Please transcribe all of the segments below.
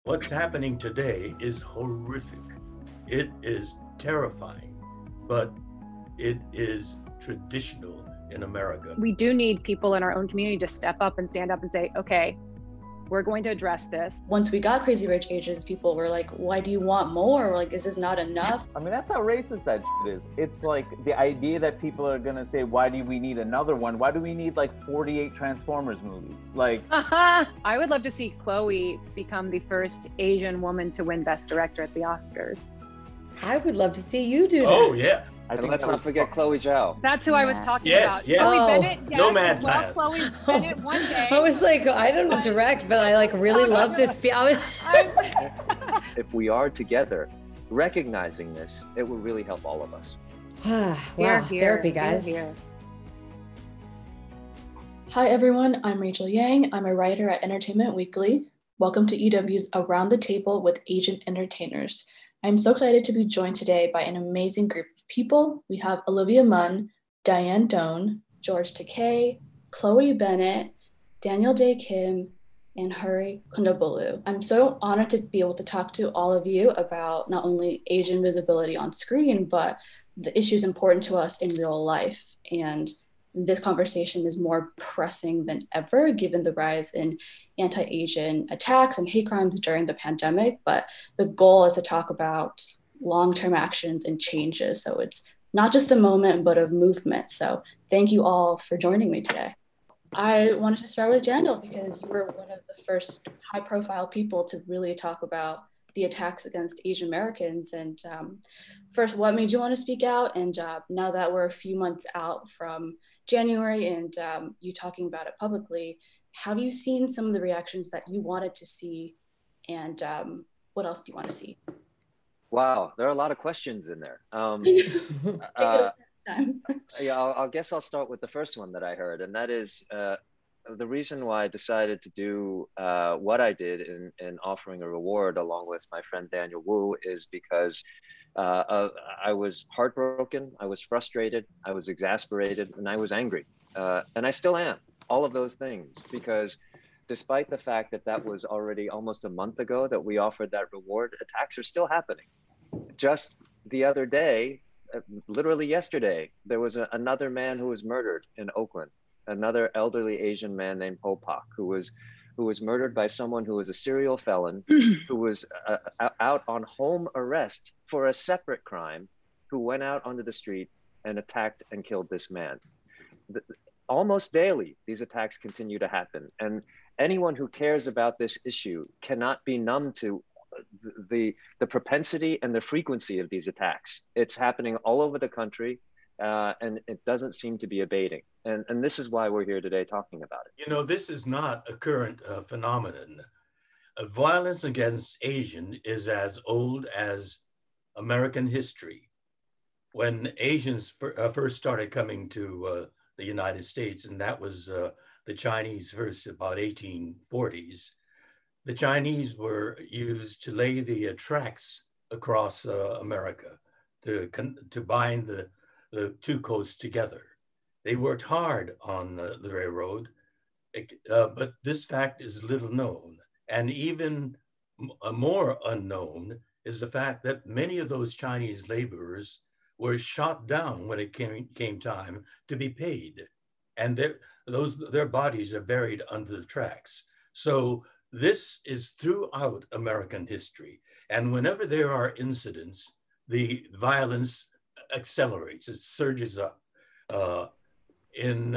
What's happening today is horrific. It is terrifying, but it is traditional in America. We do need people in our own community to step up and stand up and say, okay, we're going to address this. Once we got Crazy Rich Asians, people were like, why do you want more? Like, is this not enough? I mean, that's how racist that is. It's like the idea that people are gonna say, why do we need another one? Why do we need like 48 Transformers movies? Like, I would love to see Chloe become the first Asian woman to win Best Director at the Oscars. I would love to see you do that. Oh, yeah. And let's not forget Chloe Zhao. That's who I was talking about. Yes. Chloe Oh. Bennet, yes, No mad as well. pass. Chloe Bennet one day. I was like, I don't direct, but I like really love this. If we are together, recognizing this, it will really help all of us. Wow, therapy, guys. Here. Hi, everyone. I'm Rachel Yang. I'm a writer at Entertainment Weekly. Welcome to EW's Around the Table with Asian Entertainers. I'm so excited to be joined today by an amazing group of people. We have Olivia Munn, Dianne Doan, George Takei, Chloe Bennet, Dae Kim, and Kondabolu. I'm so honored to be able to talk to all of you about not only Asian visibility on screen, but the issues important to us in real life. And this conversation is more pressing than ever, given the rise in anti-Asian attacks and hate crimes during the pandemic. But the goal is to talk about long-term actions and changes. So it's not just a moment, but a movement. So thank you all for joining me today. I wanted to start with Daniel because you were one of the first high-profile people to really talk about the attacks against Asian Americans. And first, what made you want to speak out? And now that we're a few months out from January and you talking about it publicly, have you seen some of the reactions that you wanted to see? And what else do you want to see? Wow, there are a lot of questions in there. Yeah, I guess I'll start with the first one that I heard, and that is the reason why I decided to do what I did in offering a reward along with my friend Daniel Wu is because I was heartbroken, I was frustrated, I was exasperated, and I was angry. And I still am, all of those things, because despite the fact that that was already almost a month ago that we offered that reward, attacks are still happening. Just the other day, literally yesterday, there was another man who was murdered in Oakland, another elderly Asian man named Ho Pak, who was murdered by someone who was a serial felon, who was out on home arrest for a separate crime, who went out onto the street and attacked and killed this man. Almost daily, these attacks continue to happen. And anyone who cares about this issue cannot be numb to the propensity and the frequency of these attacks. It's happening all over the country, and it doesn't seem to be abating. And this is why we're here today talking about it. You know, this is not a current phenomenon. Violence against Asian is as old as American history. When Asians first started coming to the United States, and that was the Chinese first about 1840s, the Chinese were used to lay the tracks across America to bind the two coasts together. They worked hard on the railroad, but this fact is little known. And even more unknown is the fact that many of those Chinese laborers were shot down when it came time to be paid. And their bodies are buried under the tracks. So this is throughout American history. And whenever there are incidents, the violence accelerates, it surges up. In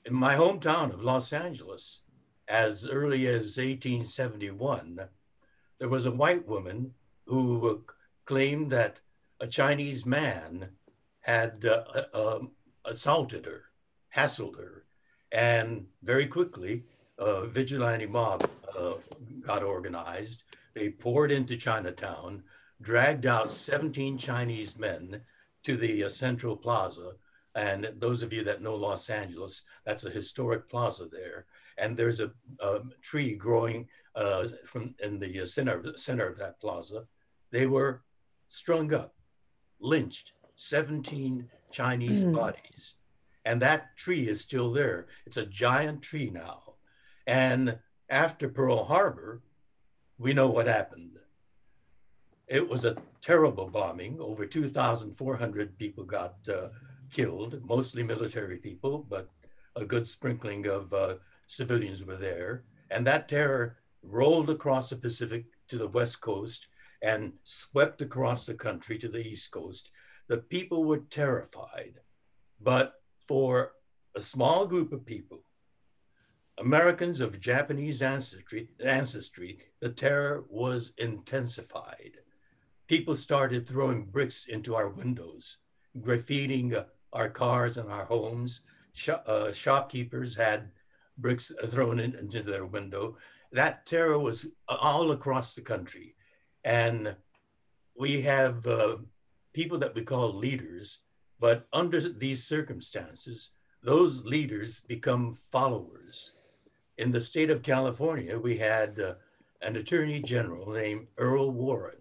my hometown of Los Angeles, as early as 1871, there was a white woman who claimed that a Chinese man had assaulted her, hassled her, and very quickly, a vigilante mob got organized. They poured into Chinatown, dragged out 17 Chinese men to the Central Plaza. And those of you that know Los Angeles, that's a historic plaza there. And there's a tree growing in the center of that plaza. They were strung up, lynched, 17 Chinese bodies. And that tree is still there. It's a giant tree now. And after Pearl Harbor, we know what happened. It was a terrible bombing. Over 2,400 people got killed, mostly military people, but a good sprinkling of civilians were there. And that terror rolled across the Pacific to the West Coast and swept across the country to the East Coast. The people were terrified, but for a small group of people, Americans of Japanese ancestry, the terror was intensified. People started throwing bricks into our windows, graffitiing our cars and our homes. Shopkeepers had bricks thrown into their window. That terror was all across the country. And we have people that we call leaders, but under these circumstances, those leaders become followers. In the state of California, we had an attorney general named Earl Warren.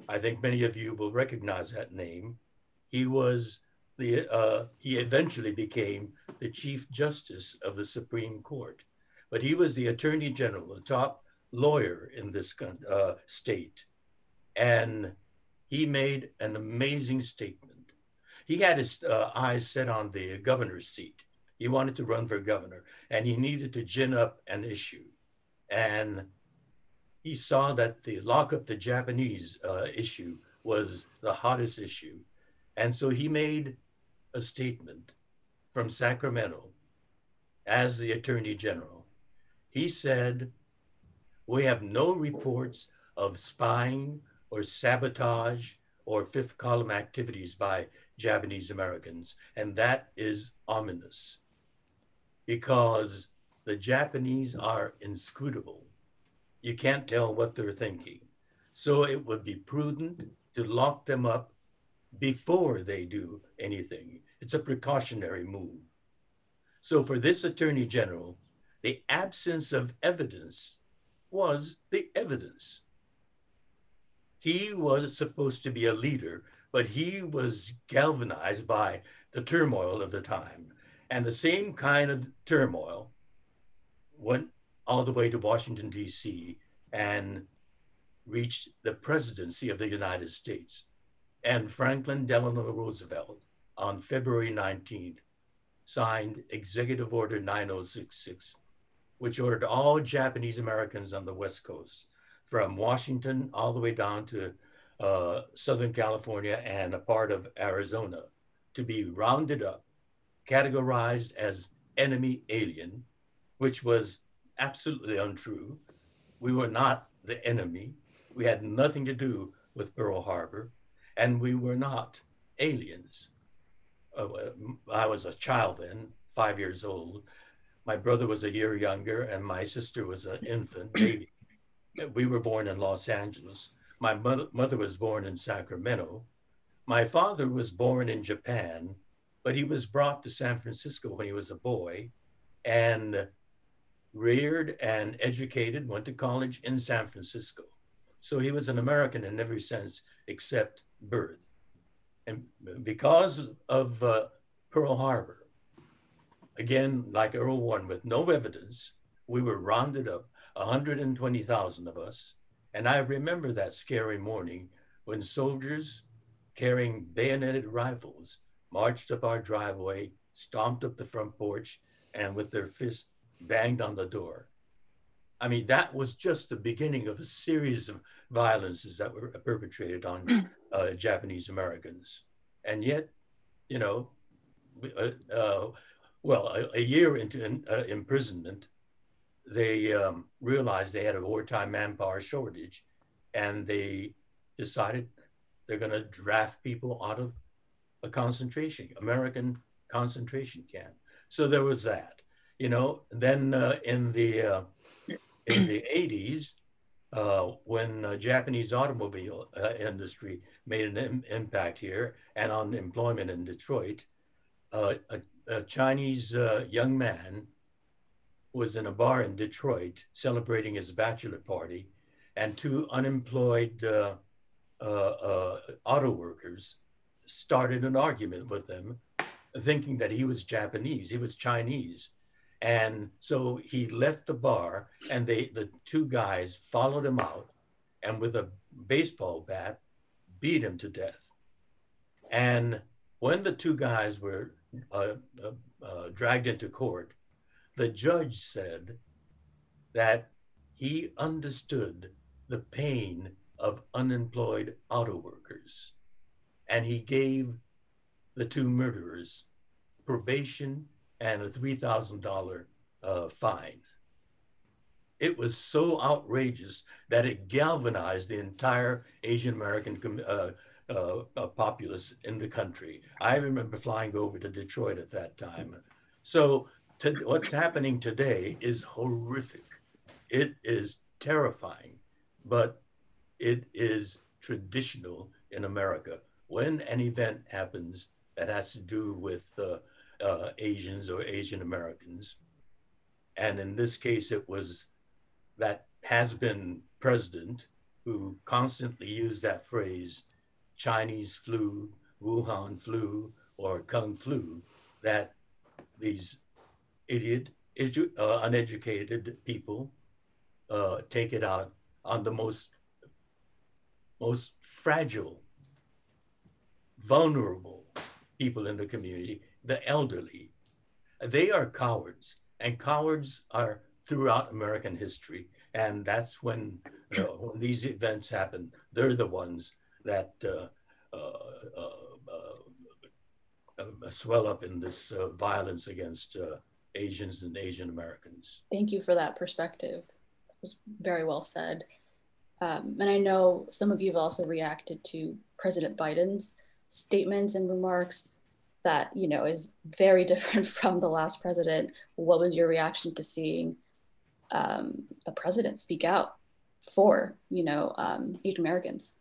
I think many of you will recognize that name. He eventually became the Chief Justice of the Supreme Court, but he was the Attorney General, the top lawyer in this state. And he made an amazing statement. He had his eyes set on the governor's seat. He wanted to run for governor, and he needed to gin up an issue. And he saw that the lock up the Japanese issue was the hottest issue. And so he made a statement from Sacramento as the Attorney General. He said, "We have no reports of spying or sabotage or fifth column activities by Japanese Americans." And that is ominous because the Japanese are inscrutable. You can't tell what they're thinking. So it would be prudent to lock them up before they do anything. It's a precautionary move. So for this Attorney General, the absence of evidence was the evidence. He was supposed to be a leader, but he was galvanized by the turmoil of the time. And the same kind of turmoil went all the way to Washington, D.C. and reached the presidency of the United States. And Franklin Delano Roosevelt, on February 19th, signed Executive Order 9066, which ordered all Japanese Americans on the West Coast, from Washington all the way down to Southern California and a part of Arizona, to be rounded up, categorized as enemy alien, which was absolutely untrue. We were not the enemy. We had nothing to do with Pearl Harbor, and we were not aliens. I was a child then, 5 years old. My brother was a year younger, and my sister was an infant baby. We were born in Los Angeles. My mother was born in Sacramento. My father was born in Japan, but he was brought to San Francisco when he was a boy and reared and educated, went to college in San Francisco. So he was an American in every sense except birth. And because of Pearl Harbor, again, like Earl Warren, with no evidence, we were rounded up, 120,000 of us. And I remember that scary morning when soldiers carrying bayoneted rifles marched up our driveway, stomped up the front porch, and with their fists banged on the door. I mean, that was just the beginning of a series of violences that were perpetrated on Japanese Americans. And yet, you know, a year into imprisonment, they realized they had a wartime manpower shortage, and they decided they're going to draft people out of a American concentration camp. So there was that, you know. Then in the 80s, when the Japanese automobile industry made an impact here and on employment in Detroit, a Chinese young man was in a bar in Detroit celebrating his bachelor party, and two unemployed auto workers started an argument with him, thinking that he was Japanese. He was Chinese. And so he left the bar, and the two guys followed him out, and with a baseball bat, beat him to death. And when the two guys were dragged into court, the judge said that he understood the pain of unemployed auto workers, and he gave the two murderers probation and a $3,000 fine. It was so outrageous that it galvanized the entire Asian American populace in the country. I remember flying over to Detroit at that time. So what's happening today is horrific. It is terrifying, but it is traditional in America. When an event happens that has to do with Asians or Asian Americans, and in this case, it was that has-been president who constantly used that phrase, Chinese flu, Wuhan flu, or Kung flu, that these uneducated people take it out on the most fragile, vulnerable people in the community, the elderly. They are cowards, and cowards are throughout American history. And that's when these events happen, they're the ones that swell up in this violence against Asians and Asian Americans. Thank you for that perspective. That was very well said. And I know some of you have also reacted to President Biden's statements and remarks that, you know, is very different from the last president. What was your reaction to seeing the president speak out for, you know, Asian Americans?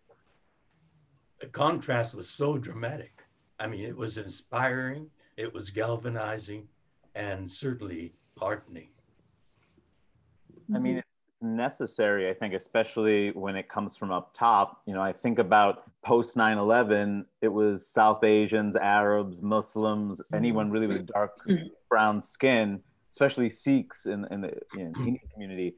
The contrast was so dramatic. I mean, it was inspiring, it was galvanizing, and certainly heartening. I mean, it's necessary, I think, especially when it comes from up top. You know, I think about post 9/11, it was South Asians, Arabs, Muslims, anyone really with dark brown skin, especially Sikhs in the Indian community,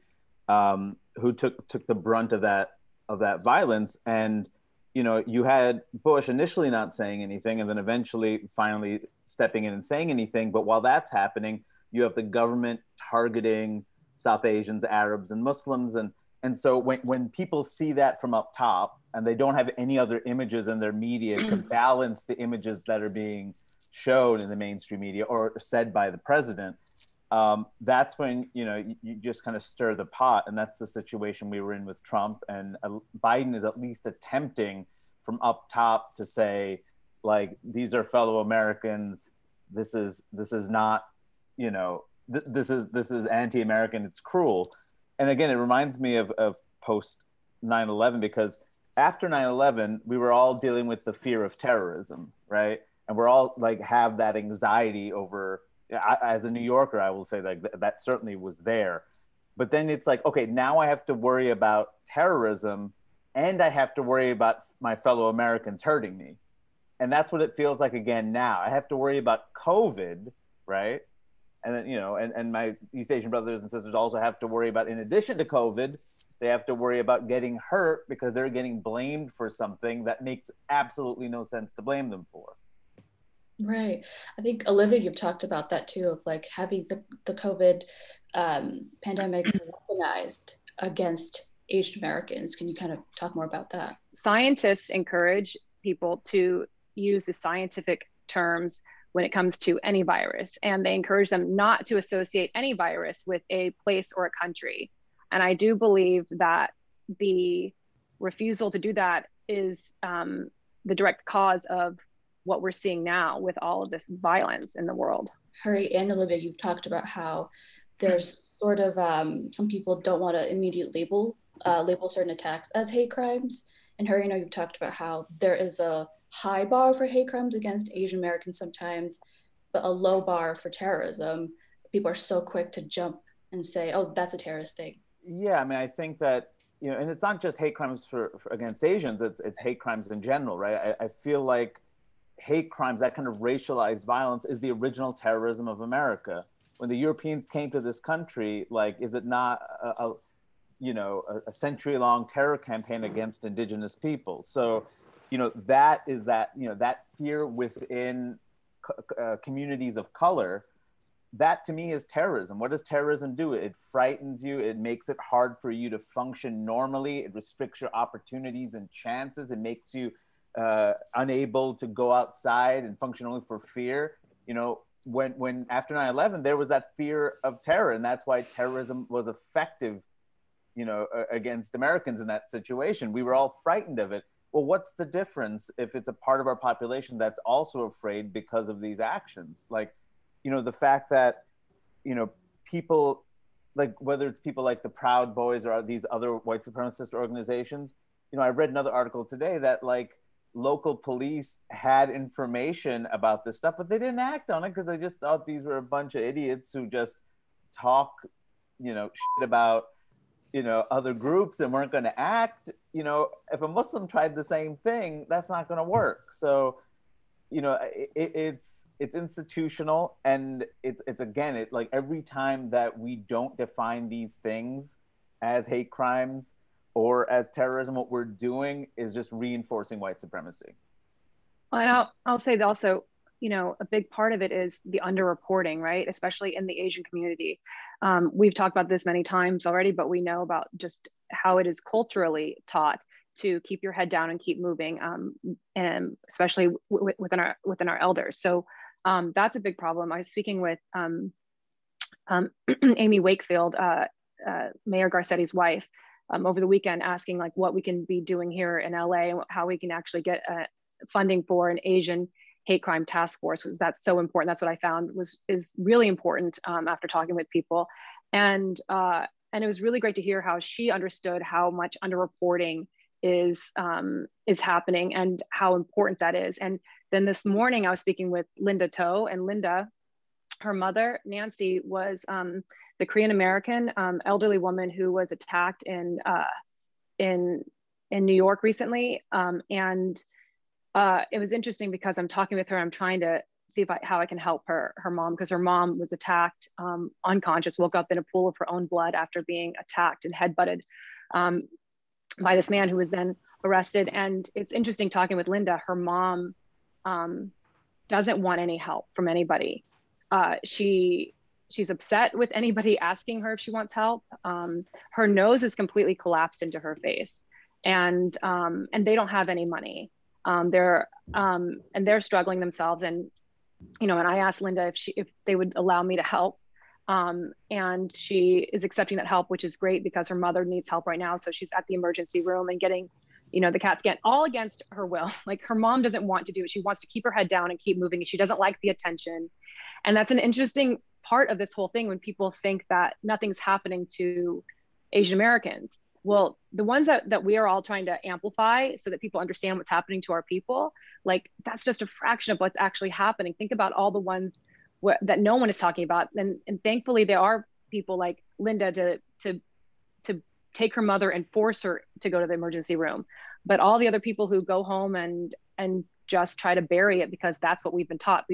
who took the brunt of that violence. And you know, you had Bush initially not saying anything, and then eventually finally stepping in and saying anything. But while that's happening, you have the government targeting South Asians, Arabs, and Muslims. And so when people see that from up top, and they don't have any other images in their media to balance the images that are being shown in the mainstream media or said by the president, that's when, you know, you just kind of stir the pot. And that's the situation we were in with Trump. And Biden is at least attempting from up top to say, like, these are fellow Americans. This is not, you know, this is anti-American. It's cruel. And again, it reminds me of post 9/11, because after 9/11, we were all dealing with the fear of terrorism, right? And we're all like have that anxiety over. As a New Yorker, I will say that certainly was there. But then it's like, okay, now I have to worry about terrorism, and I have to worry about my fellow Americans hurting me. And that's what it feels like again now. I have to worry about COVID, right? And then, you know, and my East Asian brothers and sisters also have to worry about, in addition to COVID, they have to worry about getting hurt because they're getting blamed for something that makes absolutely no sense to blame them for. Right. I think, Olivia, you've talked about that too, of like having the COVID pandemic weaponized against Asian Americans. Can you kind of talk more about that? Scientists encourage people to use the scientific terms when it comes to any virus, and they encourage them not to associate any virus with a place or a country. And I do believe that the refusal to do that is the direct cause of what we're seeing now with all of this violence in the world. Hari and Olivia, you've talked about how there's sort of some people don't want to immediately label certain attacks as hate crimes. And Hari, I know you've talked about how there is a high bar for hate crimes against Asian Americans sometimes, but a low bar for terrorism. People are so quick to jump and say, oh, that's a terrorist thing. Yeah, I mean, I think that, you know, and it's not just hate crimes for against Asians, it's hate crimes in general, right? I feel like hate crimes, that kind of racialized violence, is the original terrorism of America, when the Europeans came to this country, like, is it not a century-long terror campaign against indigenous people? So, that fear within communities of color, that to me is terrorism. What does terrorism do? It frightens you. It makes it hard for you to function normally. It restricts your opportunities and chances. It makes you unable to go outside and function only for fear. When after 9/11, there was that fear of terror, and that's why terrorism was effective, against Americans in that situation. We were all frightened of it. Well, what's the difference if it's a part of our population that's also afraid because of these actions? Like, the fact that, people, like, whether it's people like the Proud Boys or these other white supremacist organizations, I read another article today that, like, local police had information about this stuff, but they didn't act on it because they just thought these were a bunch of idiots who just talk, shit about, other groups and weren't going to act. If a Muslim tried the same thing, that's not going to work. So, it's institutional, and it's again, like, every time that we don't define these things as hate crimes or as terrorism, what we're doing is just reinforcing white supremacy. Well, I'll say that also, a big part of it is the underreporting, right? Especially in the Asian community. We've talked about this many times already, but we know about just how it is culturally taught to keep your head down and keep moving, and especially within our elders. So that's a big problem. I was speaking with Amy Wakefield, Mayor Garcetti's wife, over the weekend, asking like what we can be doing here in LA and how we can actually get funding for an Asian hate crime task force, because that's so important. That's what I found is really important after talking with people. And it was really great to hear how she understood how much underreporting is happening and how important that is. And then this morning I was speaking with Linda To, and Linda, her mother, Nancy, was the Korean American elderly woman who was attacked in New York recently. It was interesting because I'm talking with her, I'm trying to see how I can help her mom, because her mom was attacked, unconscious, woke up in a pool of her own blood after being attacked and headbutted by this man who was then arrested. And it's interesting talking with Linda, her mom doesn't want any help from anybody. She's upset with anybody asking her if she wants help. Her nose is completely collapsed into her face, and they don't have any money. They're struggling themselves, and and I asked Linda if they would allow me to help, and she is accepting that help, which is great because her mother needs help right now. So she's at the emergency room and getting the CAT scan, all against her will. Like, her mom doesn't want to do it. She wants to keep her head down and keep moving. She doesn't like the attention. And that's an interesting part of this whole thing, when people think that nothing's happening to Asian Americans. Well, the ones that we are all trying to amplify so that people understand what's happening to our people, like, that's just a fraction of what's actually happening. Think about all the ones that no one is talking about. And thankfully there are people like Linda to take her mother and force her to go to the emergency room. But all the other people who go home and just try to bury it because that's what we've been taught.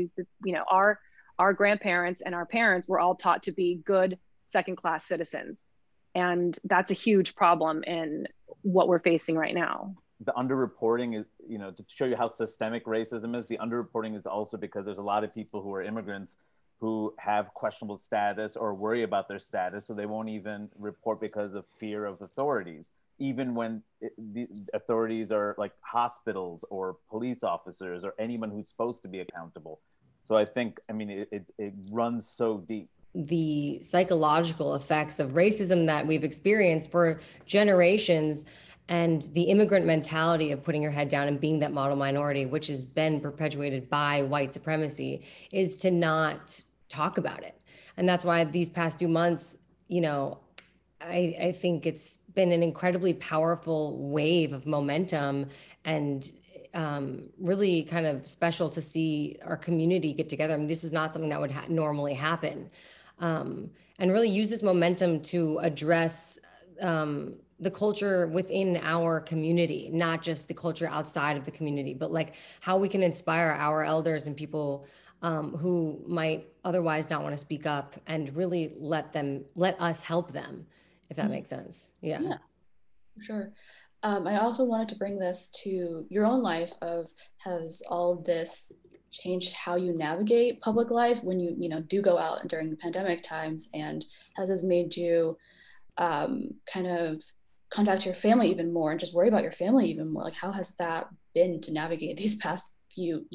Our grandparents and our parents were all taught to be good second-class citizens. And that's a huge problem in what we're facing right now. The underreporting is, to show you how systemic racism is, the underreporting is also because there's a lot of people who are immigrants who have questionable status or worry about their status, so they won't even report because of fear of authorities, even when the authorities are like hospitals or police officers or anyone who's supposed to be accountable. So I think, it runs so deep. The psychological effects of racism that we've experienced for generations, and the immigrant mentality of putting your head down and being that model minority, which has been perpetuated by white supremacy, is to not talk about it. And that's why these past few months, I think it's been an incredibly powerful wave of momentum, and really kind of special to see our community get together. This is not something that would normally happen. And really use this momentum to address the culture within our community, not just the culture outside of the community, but like how we can inspire our elders and people who might otherwise not want to speak up, and really let us help them, if that makes sense. Yeah, for sure. I also wanted to bring this to your own life of, has all of this changed how you navigate public life when you do go out during the pandemic times, and has this made you kind of contact your family even more and just worry about your family even more? Like, how has that been to navigate these past few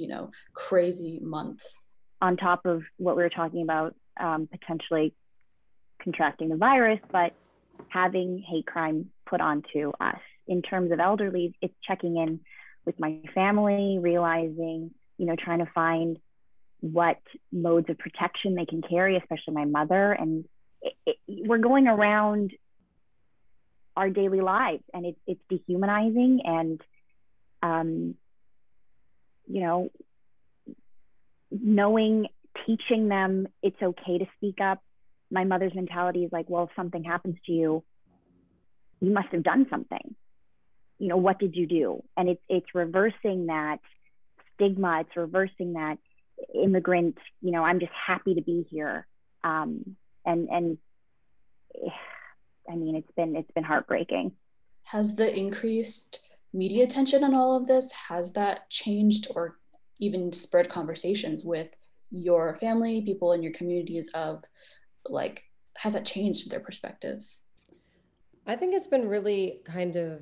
crazy months? On top of what we were talking about, potentially contracting the virus, but having hate crime put onto us. In terms of elderly, it's checking in with my family, realizing, trying to find what modes of protection they can carry, especially my mother. And we're going around our daily lives, and it's dehumanizing. And, teaching them it's okay to speak up. My mother's mentality is like, well, if something happens to you, you must have done something. What did you do? And it's reversing that stigma. It's reversing that immigrant, I'm just happy to be here. And I mean, it's been heartbreaking. Has the increased media attention on all of this, has that changed or even spread conversations with your family, people in your communities of, like, has that changed their perspectives? I think it's been really kind of,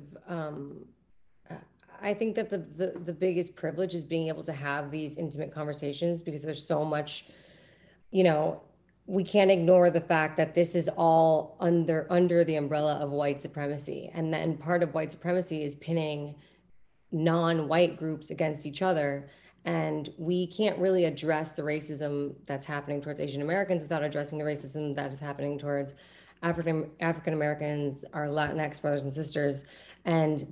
I think that the biggest privilege is being able to have these intimate conversations, because there's so much, we can't ignore the fact that this is all under the umbrella of white supremacy. And then part of white supremacy is pinning non-white groups against each other. And we can't really address the racism that's happening towards Asian Americans without addressing the racism that is happening towards African Americans, our Latinx brothers and sisters. And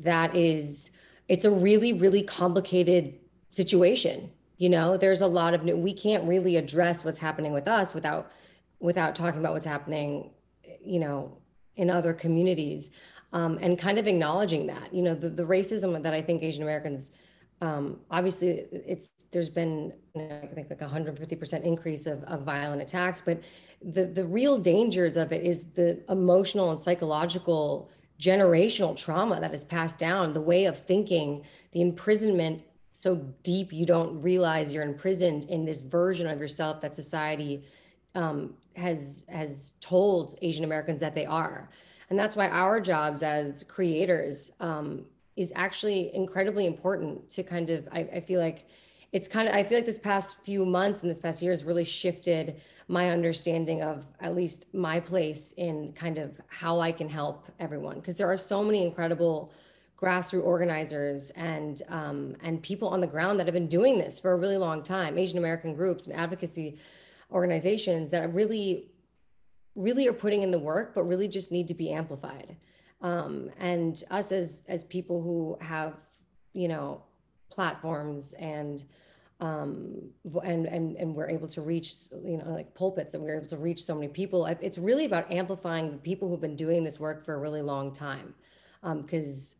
it's a really, really complicated situation. There's a lot of we can't really address what's happening with us without talking about what's happening, in other communities, and kind of acknowledging that, the racism that I think Asian Americans, obviously there's been, I think, like 150% increase of violent attacks, but the real dangers of it is the emotional and psychological generational trauma that is passed down, the way of thinking, the imprisonment so deep you don't realize you're imprisoned in this version of yourself that society has told Asian Americans that they are. And that's why our jobs as creators is actually incredibly important to kind of, I feel like this past few months and this past year has really shifted my understanding of at least my place in kind of how I can help everyone. Because there are so many incredible grassroots organizers and people on the ground that have been doing this for a really long time, Asian American groups and advocacy organizations that really are putting in the work, but really just need to be amplified. And us as people who have, platforms and we're able to reach, like pulpits, and we're able to reach so many people. It's really about amplifying the people who've been doing this work for a really long time, because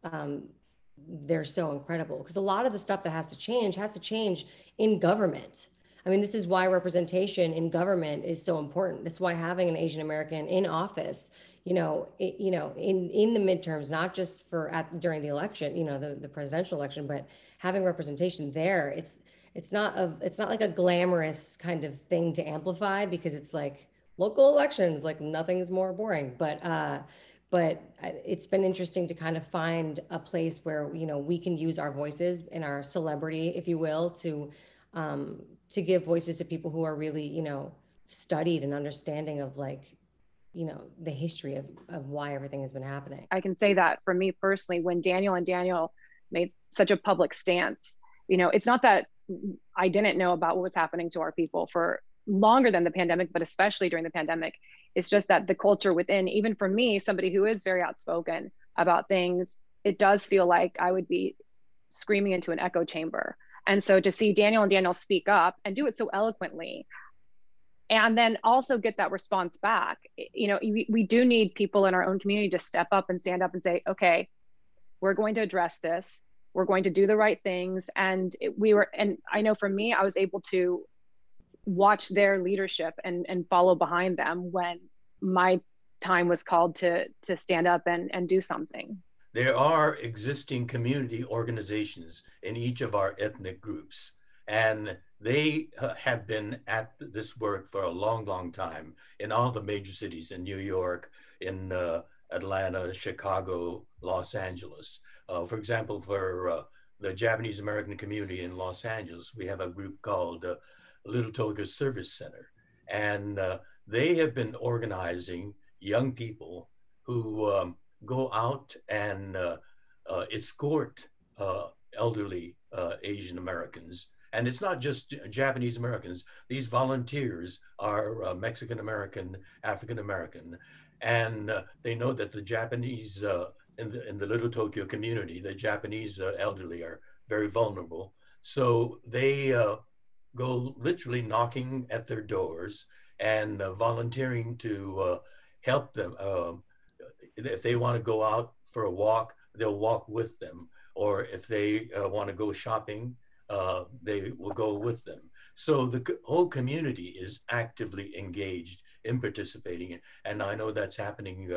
they're so incredible. Because a lot of the stuff that has to change in government. I mean, this is why representation in government is so important. That's why having an Asian American in office, in the midterms, not just during the election, the presidential election, but having representation there. It's not like a glamorous kind of thing to amplify, because it's like local elections, like nothing's more boring. But it's been interesting to kind of find a place where, we can use our voices and our celebrity, if you will, to give voices to people who are really, studied and understanding of, like, the history of why everything has been happening. I can say that for me personally, when Daniel made such a public stance, it's not that I didn't know about what was happening to our people for longer than the pandemic, but especially during the pandemic. It's just that the culture within, even for me, somebody who is very outspoken about things, it does feel like I would be screaming into an echo chamber. And so to see Daniel speak up and do it so eloquently, and then also get that response back, we do need people in our own community to step up and stand up and say, okay, we're going to address this. We're going to do the right things. And I know for me, I was able to watch their leadership and follow behind them when my time was called to stand up and do something. There are existing community organizations in each of our ethnic groups, and they have been at this work for a long, long time in all the major cities, in New York, in Atlanta, Chicago, Los Angeles. For example, for the Japanese American community in Los Angeles, we have a group called Little Tokyo Service Center, and they have been organizing young people who go out and escort elderly Asian Americans. And it's not just Japanese Americans. These volunteers are Mexican American, African American, and they know that the Japanese in the Little Tokyo community, the Japanese elderly are very vulnerable. So they go literally knocking at their doors and volunteering to help them. If they want to go out for a walk, they'll walk with them. Or if they want to go shopping, they will go with them. So the whole community is actively engaged in participating. And I know that's happening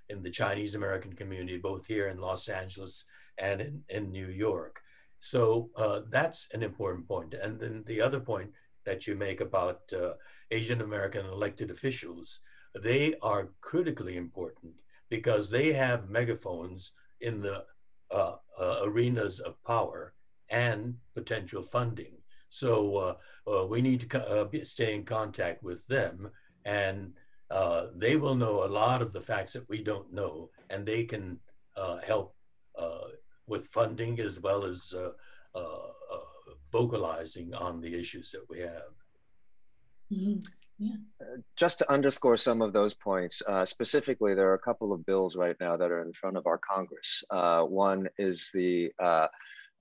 in the Chinese American community, both here in Los Angeles and in New York. So that's an important point. And then the other point that you make about Asian American elected officials, they are critically important because they have megaphones in the arenas of power and potential funding. So we need to stay in contact with them, and they will know a lot of the facts that we don't know, and they can help with funding as well as vocalizing on the issues that we have. Mm-hmm. Yeah. Just to underscore some of those points, specifically, there are a couple of bills right now that are in front of our Congress. One is the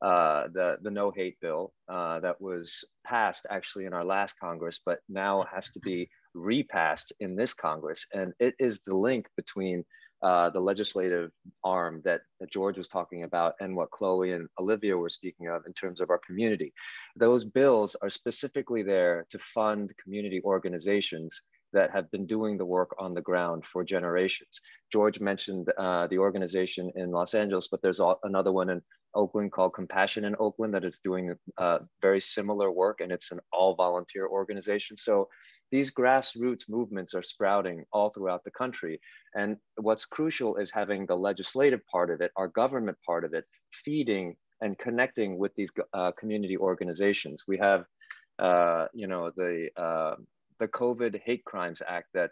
no hate bill that was passed actually in our last Congress, but now has to be repassed in this Congress. And it is the link between the legislative arm that George was talking about and what Chloe and Olivia were speaking of in terms of our community. Those bills are specifically there to fund community organizations that have been doing the work on the ground for generations. George mentioned the organization in Los Angeles, but there's another one in Oakland called Compassion in Oakland that is doing very similar work, and it's an all volunteer organization. So these grassroots movements are sprouting all throughout the country. And what's crucial is having the legislative part of it, our government part of it, feeding and connecting with these community organizations. We have, the COVID Hate Crimes Act that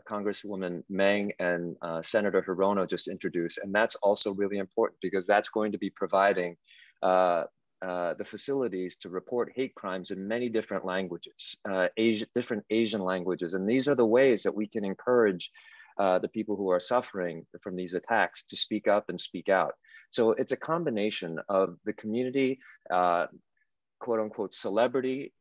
Congresswoman Meng and Senator Hirono just introduced. And that's also really important because that's going to be providing the facilities to report hate crimes in many different languages, different Asian languages. And these are the ways that we can encourage the people who are suffering from these attacks to speak up and speak out. So it's a combination of the community, quote unquote celebrity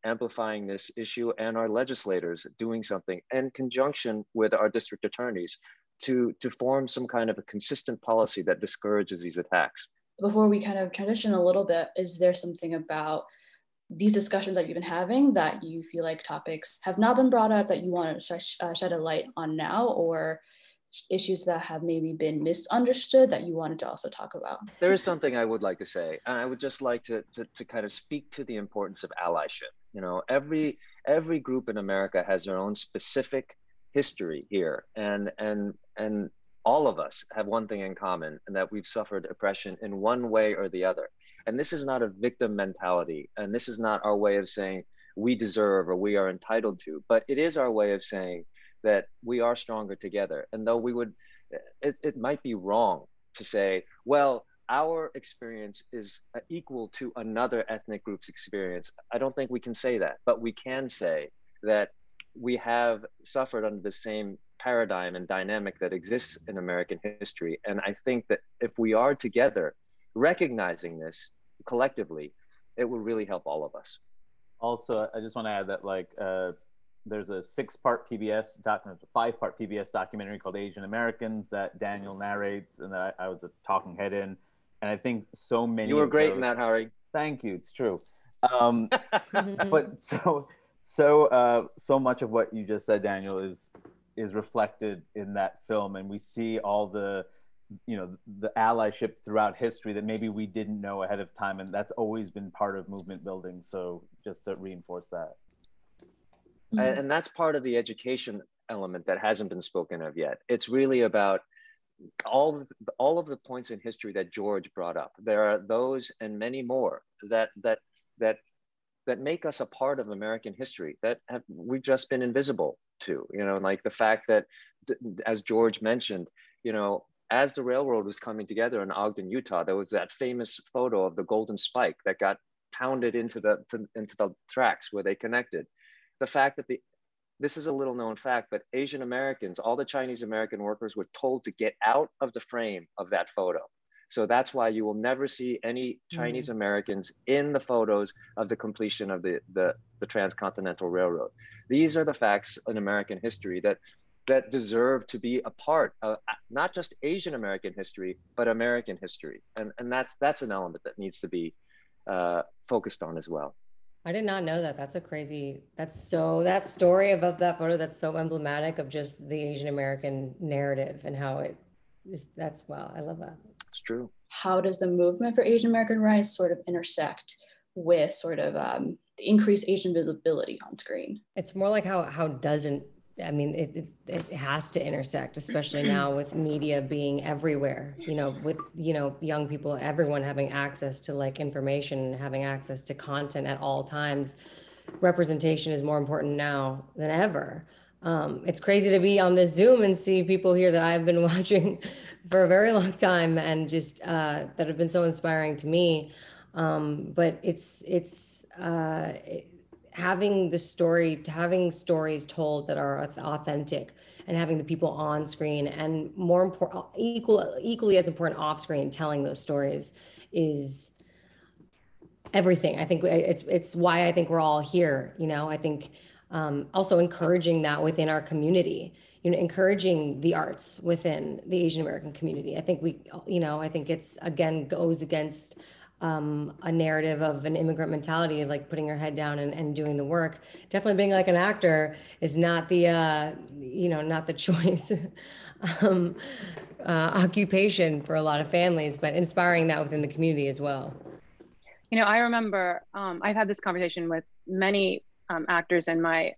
amplifying this issue, and our legislators doing something in conjunction with our district attorneys to form some kind of a consistent policy that discourages these attacks. Before we kind of transition a little bit, is there something about these discussions that you've been having that you feel like topics have not been brought up that you want to shed a light on now, or issues that have maybe been misunderstood that you wanted to also talk about? There is something I would like to say, and I would just like to kind of speak to the importance of allyship. You know, every group in America has their own specific history here, and all of us have one thing in common, and that we've suffered oppression in one way or the other. And this is not a victim mentality, and this is not our way of saying we deserve or we are entitled to, but it is our way of saying that we are stronger together. And though it might be wrong to say, well, our experience is equal to another ethnic group's experience. I don't think we can say that, but we can say that we have suffered under the same paradigm and dynamic that exists in American history. And I think that if we are together, recognizing this collectively, it will really help all of us. Also, I just want to add that there's a 5-part PBS documentary called Asian Americans that Daniel narrates and that I was a talking head in. And I think so many— You were great in that, Harry. Thank you, it's true. But so much of what you just said, Daniel, is reflected in that film, and we see all the the allyship throughout history that maybe we didn't know ahead of time, and that's always been part of movement building. So just to reinforce that. And that's part of the education element that hasn't been spoken of yet. It's really about all of the points in history that George brought up. There are those and many more that make us a part of American history that we've just been invisible to, like the fact that, as George mentioned, as the railroad was coming together in Ogden, Utah, there was that famous photo of the golden spike that got pounded into the tracks where they connected. The fact that this is a little known fact, but Asian Americans, all the Chinese American workers were told to get out of the frame of that photo. So that's why you will never see any Chinese Americans in the photos of the completion of the Transcontinental Railroad. These are the facts in American history that deserve to be a part of not just Asian American history, but American history. And that's an element that needs to be focused on as well. I did not know that. That's a crazy, that story about that photo, that's so emblematic of just the Asian American narrative and how it is, wow, I love that. It's true. How does the movement for Asian American rights sort of intersect with sort of the increased Asian visibility on screen? It's more like how doesn't, I mean, it has to intersect, especially now with media being everywhere, with, young people, everyone having access to like information, having access to content at all times. Representation is more important now than ever. It's crazy to be on this Zoom and see people here that I've been watching for a very long time and just that have been so inspiring to me. But it's having stories told that are authentic, and having the people on screen, and more important, equally as important off screen, telling those stories is everything. I think it's why I think we're all here. I think also encouraging that within our community, encouraging the arts within the Asian American community. I think I think it's, again, goes against a narrative of an immigrant mentality of like putting your head down and doing the work. Definitely being like an actor is not the, not the choice occupation for a lot of families, but inspiring that within the community as well. I remember I've had this conversation with many actors in my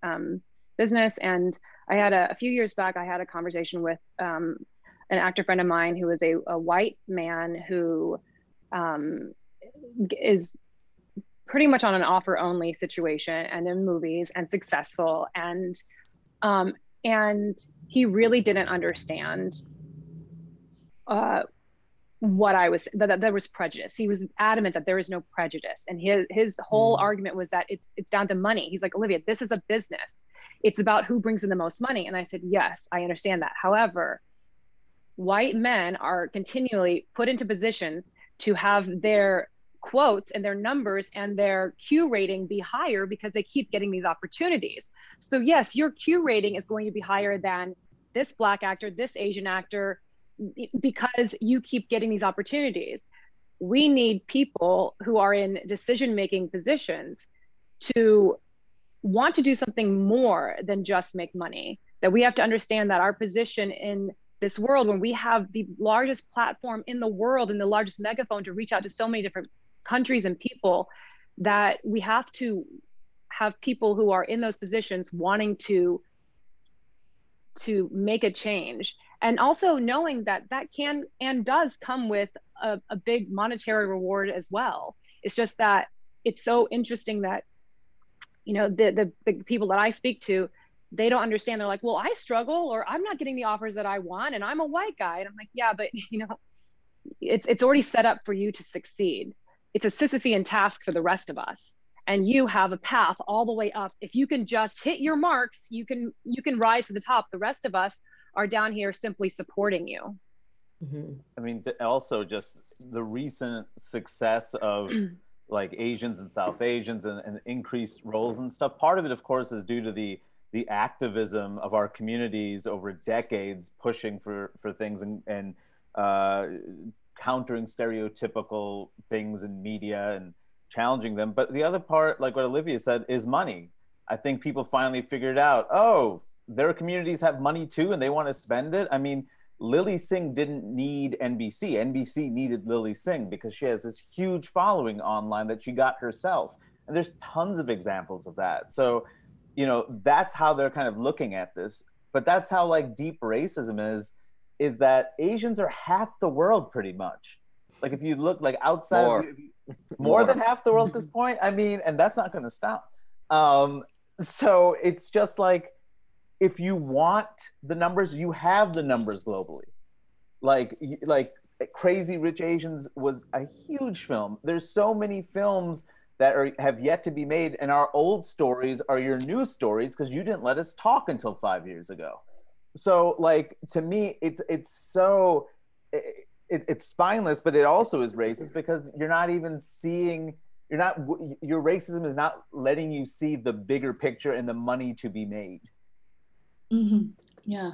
business, and I had a few years back, I had a conversation with an actor friend of mine who is a white man who is pretty much on an offer only situation and in movies and successful, and he really didn't understand what I was, that there was prejudice. He was adamant that there is no prejudice, and his whole argument was that it's down to money. He's like, Olivia, this is a business. It's about who brings in the most money. And I said, yes, I understand that. However, white men are continually put into positions to have their quotes and their numbers and their Q rating be higher because they keep getting these opportunities. So yes, your Q rating is going to be higher than this Black actor, this Asian actor, because you keep getting these opportunities. We need people who are in decision-making positions to want to do something more than just make money. That we have to understand that our position in this world, when we have the largest platform in the world and the largest megaphone to reach out to so many different countries and people, that we have to have people who are in those positions wanting to make a change. And also knowing that can and does come with a big monetary reward as well. It's just that it's so interesting that, the people that I speak to, they don't understand. They're like, well, I struggle, or I'm not getting the offers that I want, and I'm a white guy. And I'm like, yeah, but it's already set up for you to succeed. It's a Sisyphean task for the rest of us. And you have a path all the way up. If you can just hit your marks, you can rise to the top. The rest of us are down here simply supporting you. Mm-hmm. I mean, also just the recent success of like Asians and South Asians and increased roles and stuff. Part of it, of course, is due to the activism of our communities over decades, pushing for things and countering stereotypical things in media challenging them. But the other part, like what Olivia said, is money. I think people finally figured out, oh, their communities have money too, and they want to spend it. I mean, Lily Singh didn't need NBC. NBC needed Lily Singh because she has this huge following online that she got herself. And there's tons of examples of that. So, you know, that's how they're kind of looking at this. But that's how like deep racism is that Asians are half the world pretty much. Like if you look like outside, more than half the world at this point. I mean, and that's not going to stop. So it's just like, if you want the numbers, you have the numbers globally. Like Crazy Rich Asians was a huge film. There's so many films that have yet to be made, and our old stories are your new stories because you didn't let us talk until 5 years ago. So like, to me, it's so, it's spineless, but it also is racist because you're not even seeing, your racism is not letting you see the bigger picture and the money to be made. Mm-hmm. Yeah.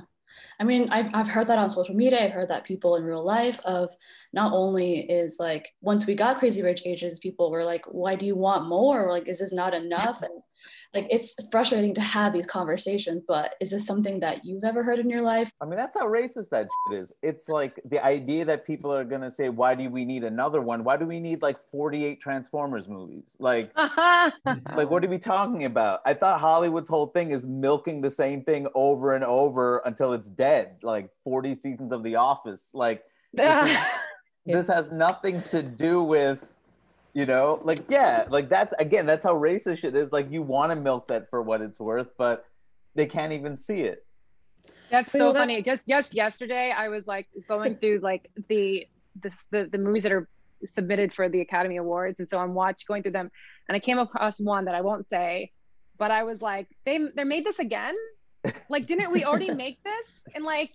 I mean, I've heard that on social media. I've heard that people in real life of not only is like, once we got Crazy Rich Asians, people were like, why do you want more? Like, is this not enough? And like, it's frustrating to have these conversations, but is this something that you've ever heard in your life? I mean, that's how racist that shit is. It's like the idea that people are going to say, why do we need another one? Why do we need like 48 Transformers movies? Like, like, what are we talking about? I thought Hollywood's whole thing is milking the same thing over and over until it's dead. Like 40 seasons of The Office. Like, this has nothing to do with, you know, like, yeah, like that, again, that's how racist shit is. Like, you want to milk that for what it's worth, but they can't even see it. That's so funny. Just yesterday, I was like going through like the movies that are submitted for the Academy Awards, and so I'm going through them, and I came across one that I won't say, but I was like, they made this again? Like, didn't we already make this? And like,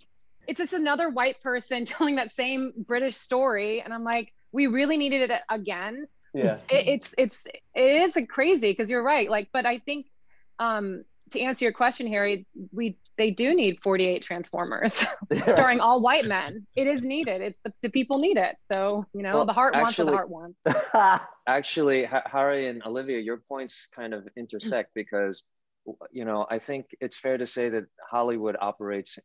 it's just another white person telling that same British story, and I'm like, we really needed it again. Yeah, it is crazy because you're right. Like, but I think to answer your question, Harry, they do need 48 Transformers starring all white men. It is needed. It's the people need it. So, you know, well, the heart wants what the heart wants. Actually, Harry and Olivia, your points kind of intersect because, you know, I think it's fair to say that Hollywood operates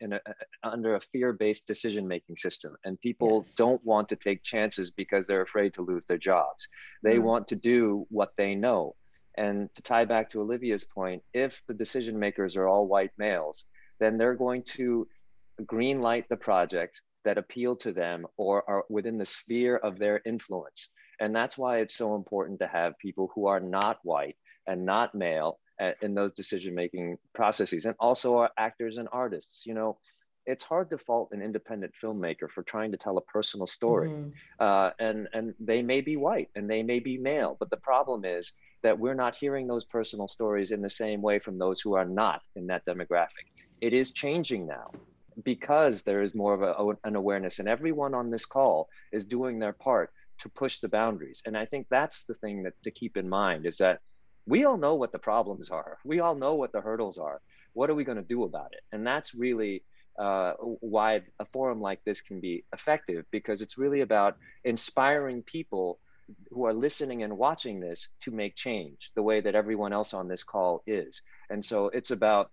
under a fear-based decision-making system, and people don't want to take chances because they're afraid to lose their jobs. They want to do what they know. And to tie back to Olivia's point, if the decision makers are all white males, then they're going to green light the projects that appeal to them or are within the sphere of their influence. And that's why it's so important to have people who are not white and not male in those decision-making processes, and also our actors and artists. You know, it's hard to fault an independent filmmaker for trying to tell a personal story. And they may be white and they may be male, but the problem is that we're not hearing those personal stories in the same way from those who are not in that demographic. It is changing now because there is more of an awareness, and everyone on this call is doing their part to push the boundaries. And I think that's the thing that to keep in mind is that we all know what the problems are. We all know what the hurdles are. What are we going to do about it? And that's really why a forum like this can be effective, because it's really about inspiring people who are listening and watching this to make change the way that everyone else on this call is. And so it's about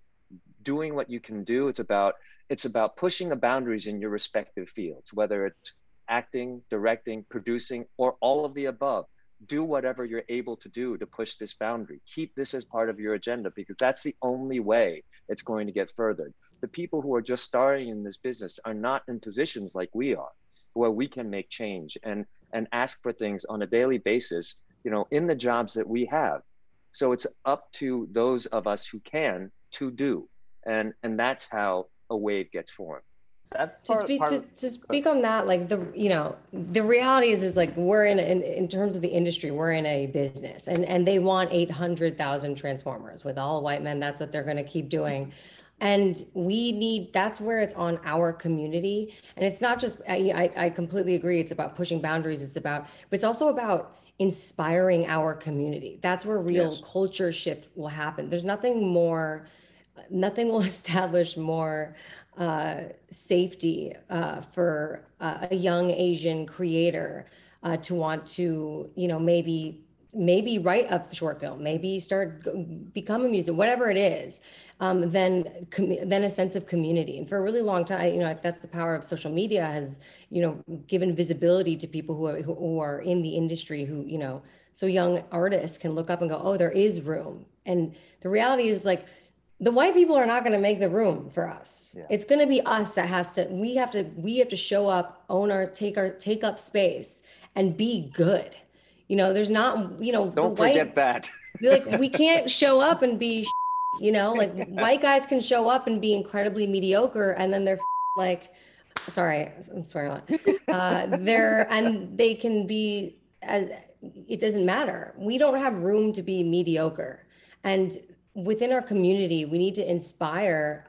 doing what you can do. It's about pushing the boundaries in your respective fields, whether it's acting, directing, producing, or all of the above. Do whatever you're able to do to push this boundary. Keep this as part of your agenda, because that's the only way it's going to get furthered. The people who are just starting in this business are not in positions like we are, where we can make change and ask for things on a daily basis, you know, in the jobs that we have. So it's up to those of us who can to do. And that's how a wave gets formed. That's to speak on that, like the reality is like we're in terms of the industry, we're in a business, and they want 800,000 Transformers with all white men. That's what they're going to keep doing. And that's where it's on our community. And it's not just, I completely agree. It's about pushing boundaries. But it's also about inspiring our community. That's where real culture shift will happen. There's nothing will establish more safety for a young Asian creator to want to, maybe maybe write a short film, maybe become a musician, whatever it is, then a sense of community. And for a really long time, that's the power of social media, has, given visibility to people who are in the industry, who, so young artists can look up and go, oh, there is room. And the reality is, like, the white people are not going to make the room for us. Yeah. It's going to be us that we have to show up, take up space and be good. There's not, don't forget that. Like, we can't show up and be, like, white guys can show up and be incredibly mediocre, and then they're like, sorry, I'm swearing a lot. And they can be, it doesn't matter. We don't have room to be mediocre. And within our community, we need to inspire,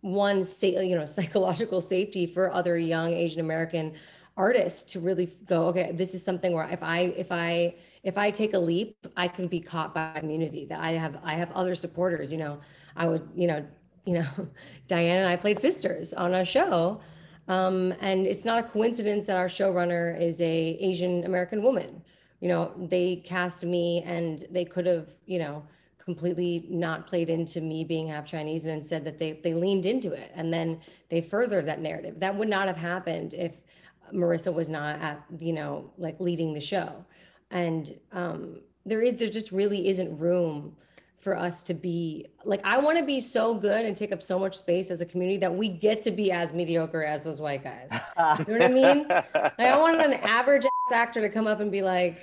psychological safety for other young Asian American artists to really go, okay, this is something where if I take a leap, I can be caught by a community, that I have other supporters. I would, Dianne and I played sisters on a show. And it's not a coincidence that our showrunner is a Asian American woman. They cast me, and they could have, completely not played into me being half Chinese, and instead that they leaned into it. And then they furthered that narrative. That would not have happened if Marissa was not at, like, leading the show. And there just really isn't room for us to be, like, I want to be so good and take up so much space as a community that we get to be as mediocre as those white guys. You know what I mean? Like, I want an average actor to come up and be like,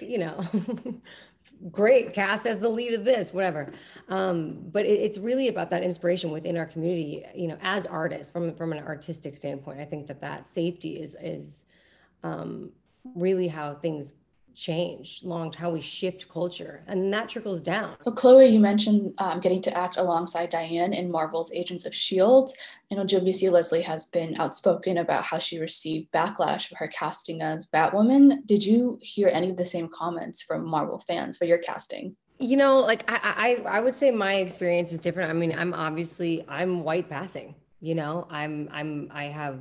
great, cast as the lead of this, whatever. But it's really about that inspiration within our community, as artists, from an artistic standpoint. I think that safety is really how things change, how we shift culture, and that trickles down. So Chloe, you mentioned getting to act alongside Dianne in Marvel's Agents of S.H.I.E.L.D. I know JVC Leslie has been outspoken about how she received backlash for her casting as Batwoman. Did you hear any of the same comments from Marvel fans for your casting? Like, I would say my experience is different. I mean, I'm white passing, I have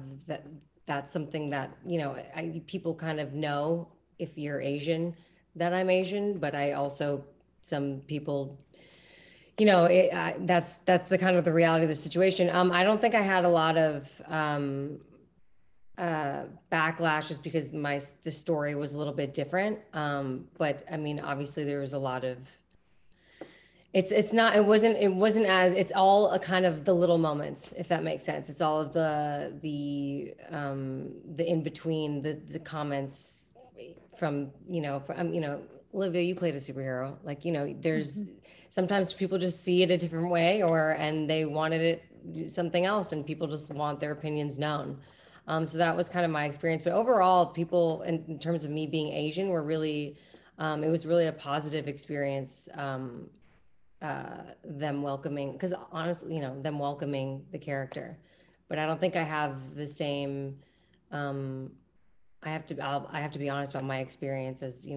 that's something that, people kind of know, if you're Asian, that I'm Asian, but I also, some people, that's the kind of the reality of the situation. I don't think I had a lot of backlash, just because the story was a little bit different. But I mean, obviously there was a lot of, it wasn't as, it's all a kind of the little moments, if that makes sense. It's all of the in between, the comments from, Olivia, you played a superhero. Like, there's sometimes people just see it a different way, and they wanted it something else, and people just want their opinions known. So that was kind of my experience. But overall, people, in terms of me being Asian, were really, it was really a positive experience. Them welcoming, because honestly, them welcoming the character. But I don't think I have the same, I have to be honest about my experience as,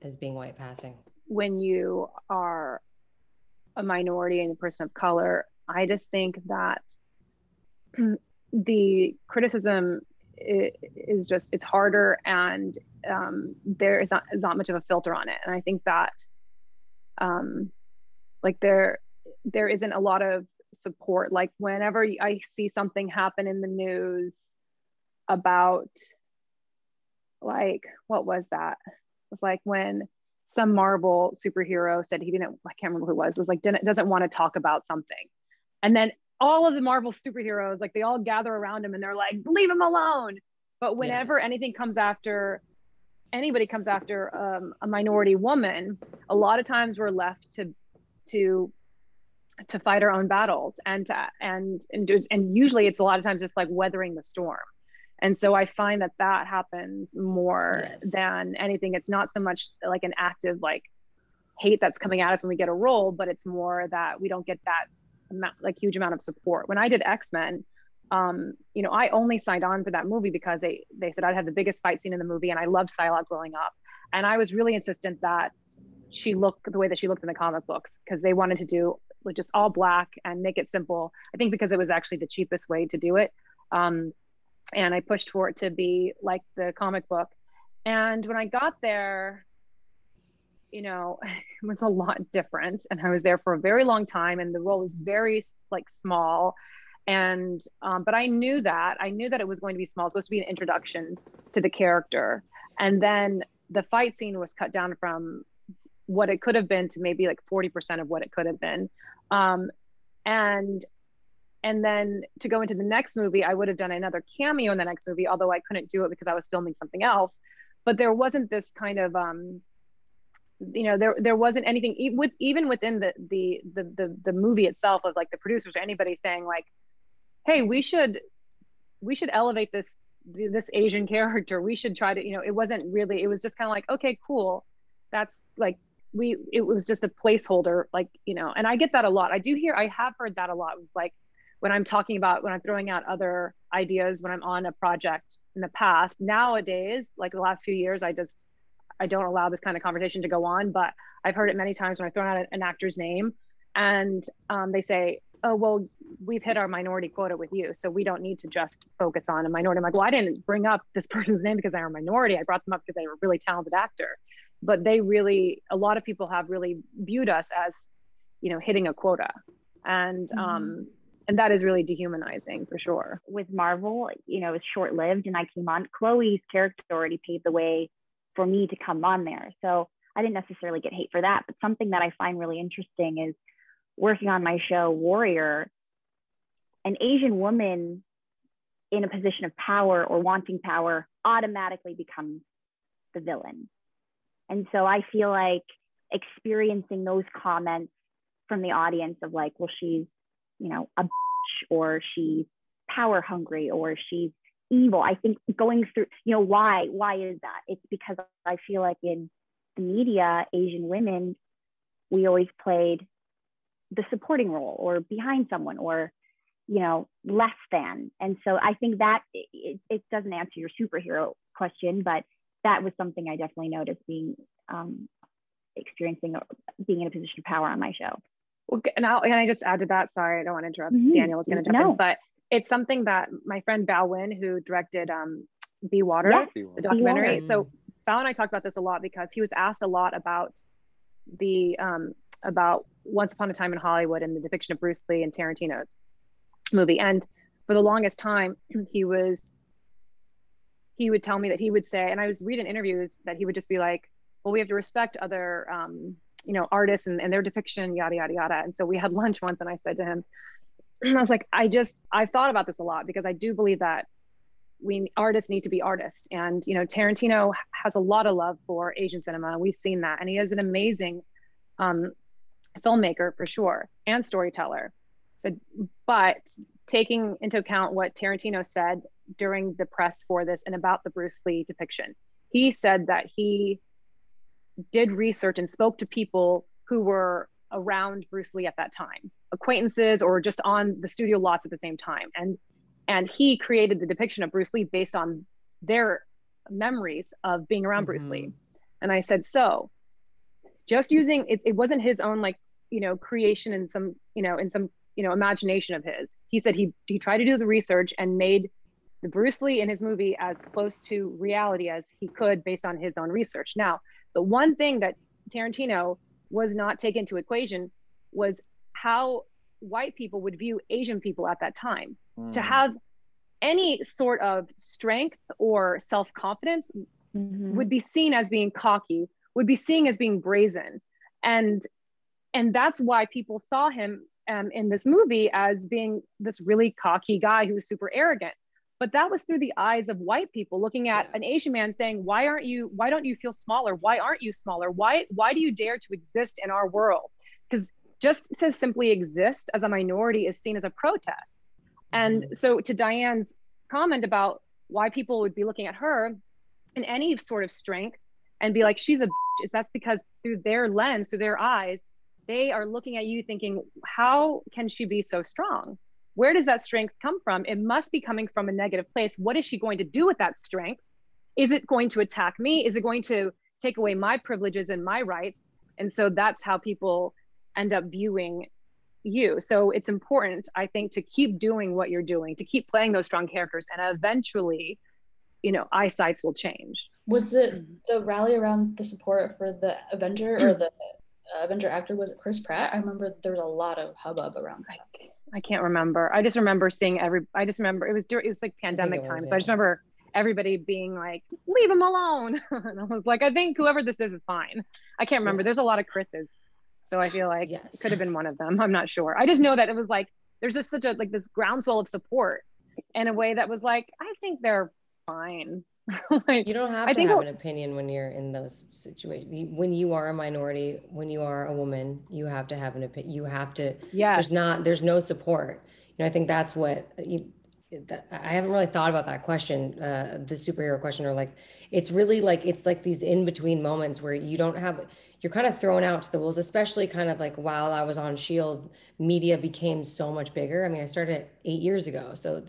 as being white passing. When you are a minority and a person of color, I just think that the criticism is just, it's harder, and there is not much of a filter on it. And I think that like there isn't a lot of support. Like, whenever I see something happen in the news about, like, what was that? It was like when some Marvel superhero said I can't remember who it was like, doesn't want to talk about something. And then all of the Marvel superheroes, like, they all gather around him and they're like, leave him alone. But whenever anybody comes after a minority woman, a lot of times we're left to fight our own battles, and usually it's a lot of times just like weathering the storm. And so I find that happens more than anything. It's not so much like an active, like, hate that's coming at us when we get a role, but it's more that we don't get that huge amount of support. When I did X-Men, I only signed on for that movie because they said I'd have the biggest fight scene in the movie, and I loved Psylocke growing up. And I was really insistent that she looked the way that she looked in the comic books, because they wanted to do like just all black and make it simple. I think because it was actually the cheapest way to do it. And I pushed for it to be like the comic book. And when I got there, you know, it was a lot different, and I was there for a very long time, and the role was very like small. And but I knew that it was going to be small. It was supposed to be an introduction to the character, and then the fight scene was cut down from what it could have been to maybe like 40% of what it could have been. And then to go into the next movie, I would have done another cameo in the next movie, although I couldn't do it because I was filming something else. But there wasn't this kind of, you know, there wasn't anything even within the movie itself of like the producers or anybody saying like, hey, we should elevate this Asian character. We should try to, you know, it wasn't really, it was just kind of like, okay, cool. That's like, it was just a placeholder, like, you know, and I get that a lot. I have heard that a lot. It was like, when I'm throwing out other ideas, when I'm on a project in the past, nowadays, like the last few years, I don't allow this kind of conversation to go on, but I've heard it many times when I throw out an actor's name and they say, oh, well, we've hit our minority quota with you, so we don't need to just focus on a minority. I'm like, well, I didn't bring up this person's name because they're a minority. I brought them up because they were a really talented actor. But a lot of people have really viewed us as, you know, hitting a quota. And and that is really dehumanizing for sure. With Marvel, you know, it was short-lived and I came on. Chloe's character already paved the way for me to come on there. So I didn't necessarily get hate for that. But something that I find really interesting is working on my show, Warrior, an Asian woman in a position of power or wanting power automatically becomes the villain. And so I feel like experiencing those comments from the audience of like, well, she's, you know, a bitch, or she's power hungry, or she's evil. I think going through, you know, why is that? It's because I feel like in the media, Asian women, we always played the supporting role or behind someone or, you know, less than. And so I think that it doesn't answer your superhero question, but that was something I definitely noticed being experiencing being in a position of power on my show. Well, and can I just add to that? Sorry, I don't want to interrupt. Daniel was going to jump in, but it's something that my friend Bao Win, who directed Be Water, the documentary. So Bao and I talked about this a lot because he was asked a lot about about Once Upon a Time in Hollywood and the depiction of Bruce Lee in Tarantino's movie. And for the longest time, he would tell me that he would say, and I was reading interviews that he would just be like, well, we have to respect other you know, artists and their depiction, yada, yada, yada. And so we had lunch once and I said to him, I was like, I've thought about this a lot because I do believe that artists need to be artists. And, you know, Tarantino has a lot of love for Asian cinema. We've seen that. And he is an amazing filmmaker for sure, and storyteller. So, but taking into account what Tarantino said during the press for this and about the Bruce Lee depiction, he said that he did research and spoke to people who were around Bruce Lee at that time, acquaintances or just on the studio lots at the same time. And he created the depiction of Bruce Lee based on their memories of being around Bruce Lee. And I said, so just using it wasn't his own, like, you know, creation in some imagination of his. He said he tried to do the research and made the Bruce Lee in his movie as close to reality as he could based on his own research. Now, the one thing that Tarantino was not taken into equation was how white people would view Asian people at that time. To have any sort of strength or self-confidence would be seen as being cocky, would be seen as being brazen. And that's why people saw him in this movie as being this really cocky guy who's super arrogant. But that was through the eyes of white people looking at an Asian man saying, why don't you feel smaller? Why aren't you smaller? Why do you dare to exist in our world? Because just to simply exist as a minority is seen as a protest. And so to Diane's comment about why people would be looking at her in any sort of strength and be like, she's a bitch, that's because through their lens, through their eyes, they are looking at you thinking, how can she be so strong? Where does that strength come from? It must be coming from a negative place. What is she going to do with that strength? Is it going to attack me? Is it going to take away my privileges and my rights? And so that's how people end up viewing you. So it's important, I think, to keep doing what you're doing, to keep playing those strong characters. And eventually, eyesights will change. Was the rally around the support for the Avenger or the Avenger actor, was it Chris Pratt? I remember there was a lot of hubbub around that. I can't remember. I just remember seeing I just remember it was like pandemic time. So I just remember everybody being like, leave him alone. And I was like, I think whoever this is fine. I can't remember. There's a lot of Chris's. So I feel like it could have been one of them. I'm not sure. I just know that it was like, there's just such a, like this groundswell of support in a way that was like, I think they're fine. Like, you don't have to have an opinion when you're in those situations. When you are a minority, when you are a woman, you have to have an opinion. You have to, there's no support. I think that's what, I haven't really thought about that question, the superhero question, or like, it's really like, it's like these in-between moments where you don't have, you're kind of thrown out to the wolves, especially kind of like while I was on S.H.I.E.L.D., media became so much bigger. I mean, I started 8 years ago. So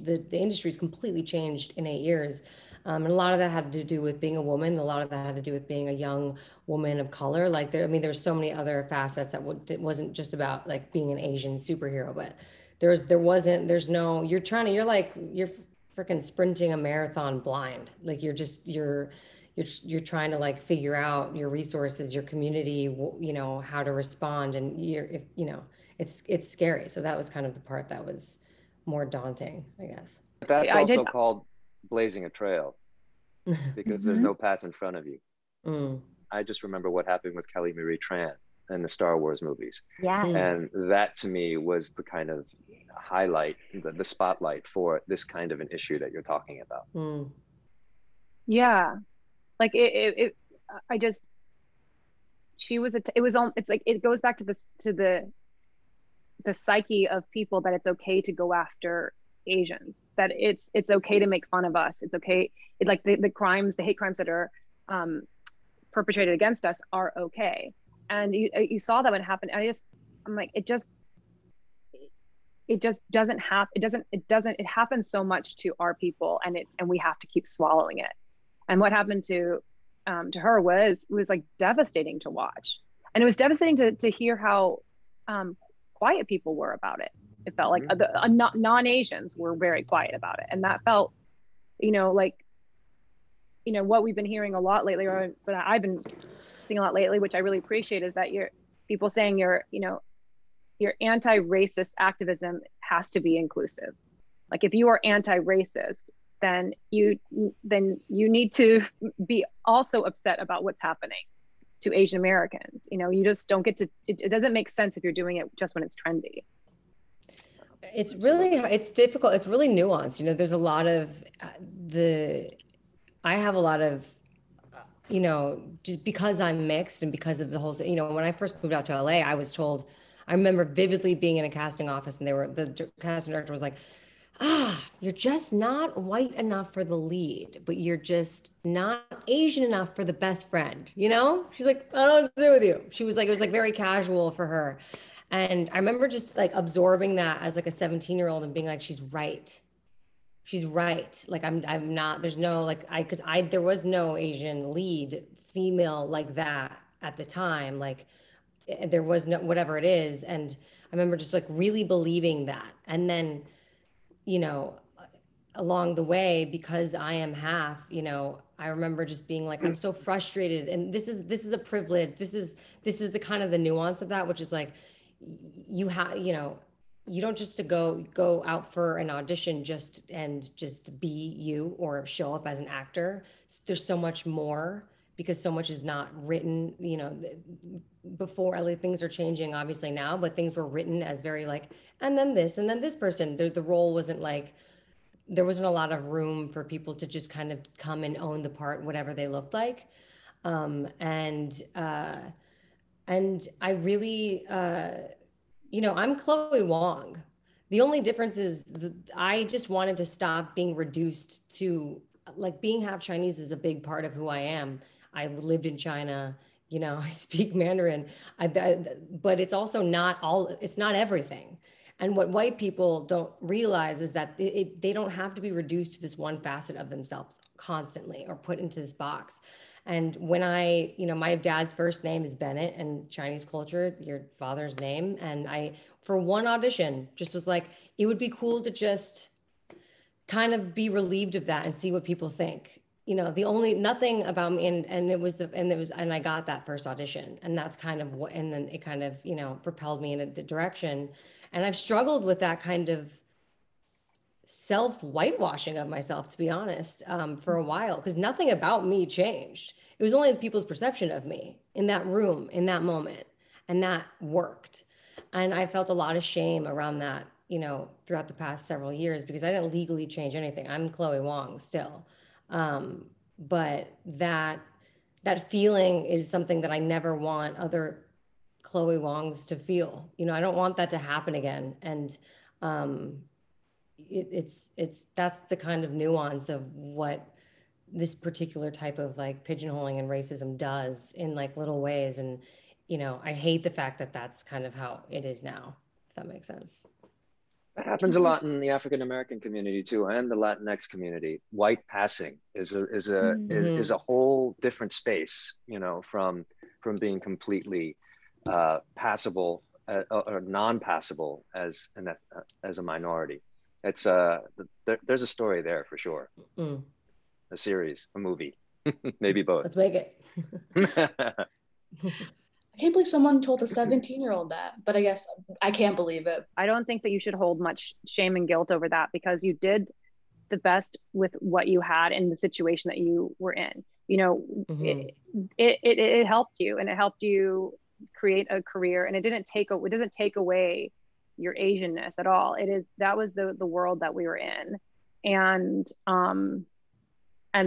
the industry's completely changed in 8 years. And a lot of that had to do with being a woman. A lot of that had to do with being a young woman of color. Like there's so many other facets that it wasn't just about like being an Asian superhero, but you're freaking sprinting a marathon blind. Like you're trying to like figure out your resources, your community, how to respond. And it's scary. So that was kind of the part that was more daunting, I guess. That's also called blazing a trail, because there's no path in front of you. I just remember what happened with Kelly Marie Tran in the Star Wars movies. Yeah. And that to me was the kind of highlight, the spotlight for this kind of an issue that you're talking about. Yeah. Like it goes back to the psyche of people, that it's okay to go after Asians, that it's okay to make fun of us. It's okay. Like the hate crimes that are perpetrated against us are okay. And you saw that when it happened. I'm like, it doesn't happen. It happens so much to our people, and we have to keep swallowing it. And what happened to her was like devastating to watch. And it was devastating to hear how quiet people were about it. It felt like non-Asians were very quiet about it. And that felt, what we've been hearing a lot lately, but I've been seeing a lot lately, which I really appreciate, is that people saying your anti-racist activism has to be inclusive. Like if you are anti-racist, then you need to be also upset about what's happening to Asian Americans. You just don't get to, it doesn't make sense if you're doing it just when it's trendy. It's difficult. It's really nuanced. There's a lot of I have a lot of, just because I'm mixed and because of the whole, when I first moved out to LA, I was told, I remember vividly being in a casting office, and the casting director was like, you're just not white enough for the lead, but you're just not Asian enough for the best friend. She's like, I don't know what to do with you. She was like, it was like very casual for her. And I remember just like absorbing that as like a 17-year-old and being like, she's right. Like I'm not, there's no like, there was no Asian lead female like that at the time. Like there was no, whatever it is. And I remember just like really believing that. And then, along the way, because I am half, I remember just being like, I'm so frustrated. And this is a privilege. This is the kind of the nuance of that, which is like, you don't just to go out for an audition just be you or show up as an actor. There's so much more, because so much is not written, before. At least things are changing obviously now, but things were written as very like, and then this person, the role wasn't like, there wasn't a lot of room for people to just kind of come and own the part, whatever they looked like. And I really, I'm Chloe Wong. The only difference is I just wanted to stop being reduced to, like, being half Chinese is a big part of who I am. I lived in China, I speak Mandarin, but it's also it's not everything. And what white people don't realize is that they don't have to be reduced to this one facet of themselves constantly or put into this box. And when my dad's first name is Bennett, and Chinese culture, your father's name. And I, for one audition, just was like, it would be cool to just kind of be relieved of that and see what people think. Nothing about me, and I got that first audition, and that's kind of what, and then it kind of, propelled me in a direction. And I've struggled with that kind of self-whitewashing of myself, to be honest, for a while, because nothing about me changed. It was only people's perception of me in that room, in that moment, and that worked. And I felt a lot of shame around that, throughout the past several years, because I didn't legally change anything. I'm Chloe Wong still. But that feeling is something that I never want other Chloe Wongs to feel. I don't want that to happen again. And that's the kind of nuance of what this particular type of like pigeonholing and racism does in like little ways. And, I hate the fact that that's kind of how it is now, if that makes sense. That happens a lot in the African American community too, and the Latinx community. White passing is a whole different space, from being completely passable or non-passable as a minority. It's there's a story there for sure. A series, a movie, maybe both. Let's make it. I can't believe someone told a 17-year-old that, but I guess I can't believe it. I don't think that you should hold much shame and guilt over that, because you did the best with what you had in the situation that you were in. It helped you, and it helped you create a career, and it doesn't take away your Asianness at all. That was the world that we were in. And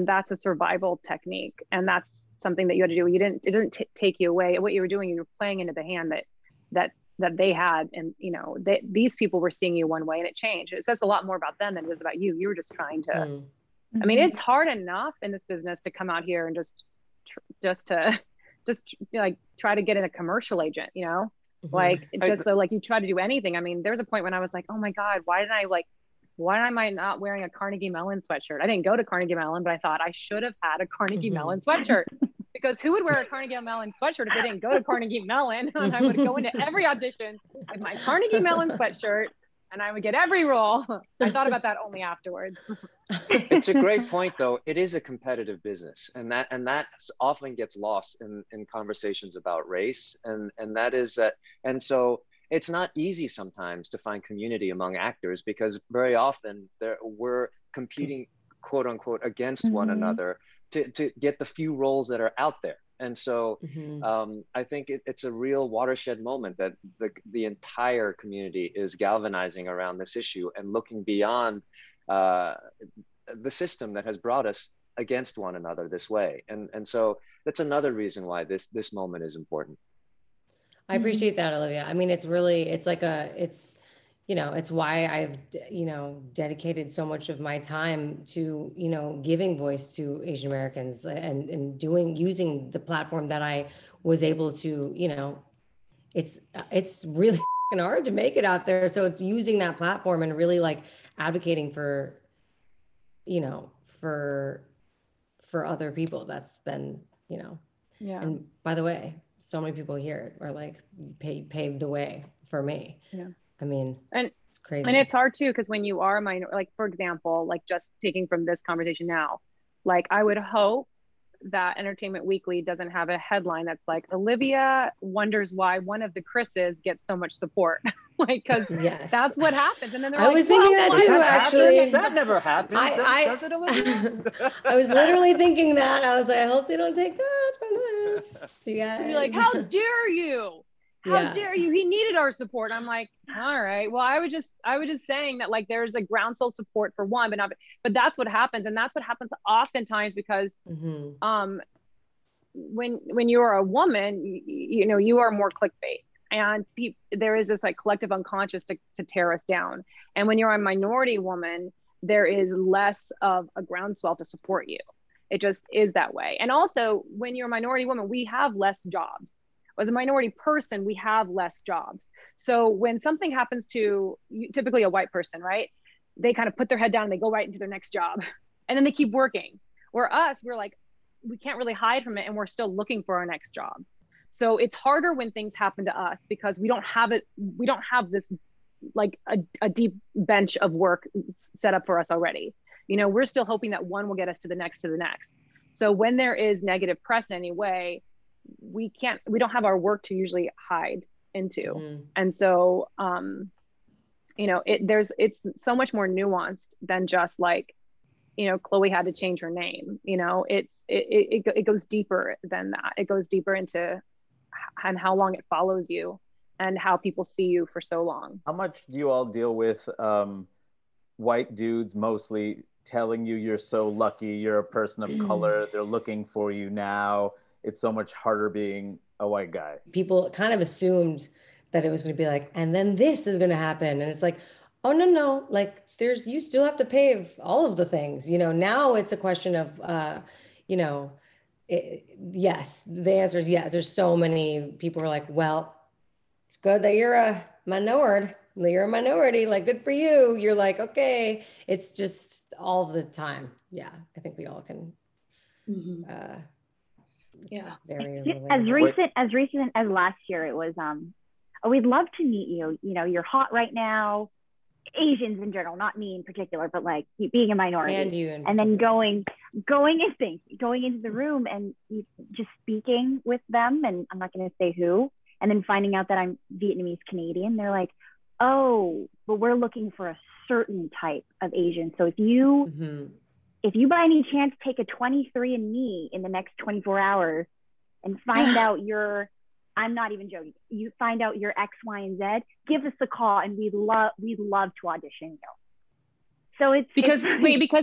that's a survival technique. And that's something that you had to do. It doesn't take you away. What you were doing, you were playing into the hand that they had. And, these people were seeing you one way, and it changed. It says a lot more about them than it is about you. You were just trying to, I mean, it's hard enough in this business to come out here and just like try to get in a commercial agent, like you try to do anything. I mean, there was a point when I was like, oh my God, why am I not wearing a Carnegie Mellon sweatshirt? I didn't go to Carnegie Mellon, but I thought I should have had a Carnegie Mellon sweatshirt, because who would wear a Carnegie Mellon sweatshirt if they didn't go to Carnegie Mellon? And I would go into every audition with my Carnegie Mellon sweatshirt, and I would get every role. I thought about that only afterwards. It's a great point, though. It is a competitive business, and that often gets lost in conversations about race, and that is that. And so it's not easy sometimes to find community among actors, because very often we're competing, quote unquote, against one another to get the few roles that are out there. And so I think it's a real watershed moment that the entire community is galvanizing around this issue and looking beyond the system that has brought us against one another this way. And so that's another reason why this moment is important. I appreciate that, Olivia. I mean, it's why I've, dedicated so much of my time to, giving voice to Asian Americans and using the platform that I was able to, it's really hard to make it out there. So it's using that platform and really like advocating for other people. That's been, Yeah. And by the way, so many people here are like paved the way for me. Yeah. I mean, and it's crazy. And it's hard too, because when you are like, for example, like just taking from this conversation now, like I would hope that Entertainment Weekly doesn't have a headline that's like, Olivia wonders why one of the Chris's gets so much support. Like, because that's what happens. And then they're was thinking that too, actually. That never happens. Does it, Olivia? I was literally thinking that. I was like, I hope they don't take that from this. So you're like, how dare you? How dare you? He needed our support. I'm like, all right. Well, I was just saying that like there's a groundswell support for one, but that's what happens, and that's what happens oftentimes because when you are a woman, you are more clickbait, and there is this like collective unconscious to tear us down. And when you're a minority woman, there is less of a groundswell to support you. It just is that way. And also, when you're a minority woman, we have less jobs. As a minority person, we have less jobs. So when something happens to typically a white person, right? They kind of put their head down and they go right into their next job, and then they keep working. Where us, we're like, we can't really hide from it, and we're still looking for our next job. So it's harder when things happen to us because we don't have it. We don't have this like a deep bench of work set up for us already. You know, we're still hoping that one will get us to the next. So when there is negative press in any way, we don't have our work to usually hide into. And so, you know, it's so much more nuanced than just like, you know, Chloe had to change her name. You know, it goes deeper than that. It goes deeper into and how long it follows you and how people see you for so long. How much do you all deal with white dudes mostly telling you you're so lucky, you're a person of color, they're looking for you now, it's so much harder being a white guy? People kind of assumed that it was going to be like, and then this is going to happen. And it's like, oh, no, like you still have to pay all of the things, you know. Now it's a question of, you know, yes, the answer is yes. There's so many people who are like, well, it's good that you're a minority, like, good for you. You're like, okay, it's just all the time. Yeah, I think we all can. Yeah. Very as recent as last year, it was, oh, we'd love to meet you. You know, you're hot right now. Asians in general, not me in particular, but like being a minority, and then going into the room and just speaking with them, and I'm not going to say who, and then finding out that I'm Vietnamese Canadian. They're like, oh, but we're looking for a certain type of Asian. So if you by any chance take a 23andMe in the next 24 hours and find out I'm not even joking, you find out your X, Y, and Z, give us a call and we'd love to audition you. So it's because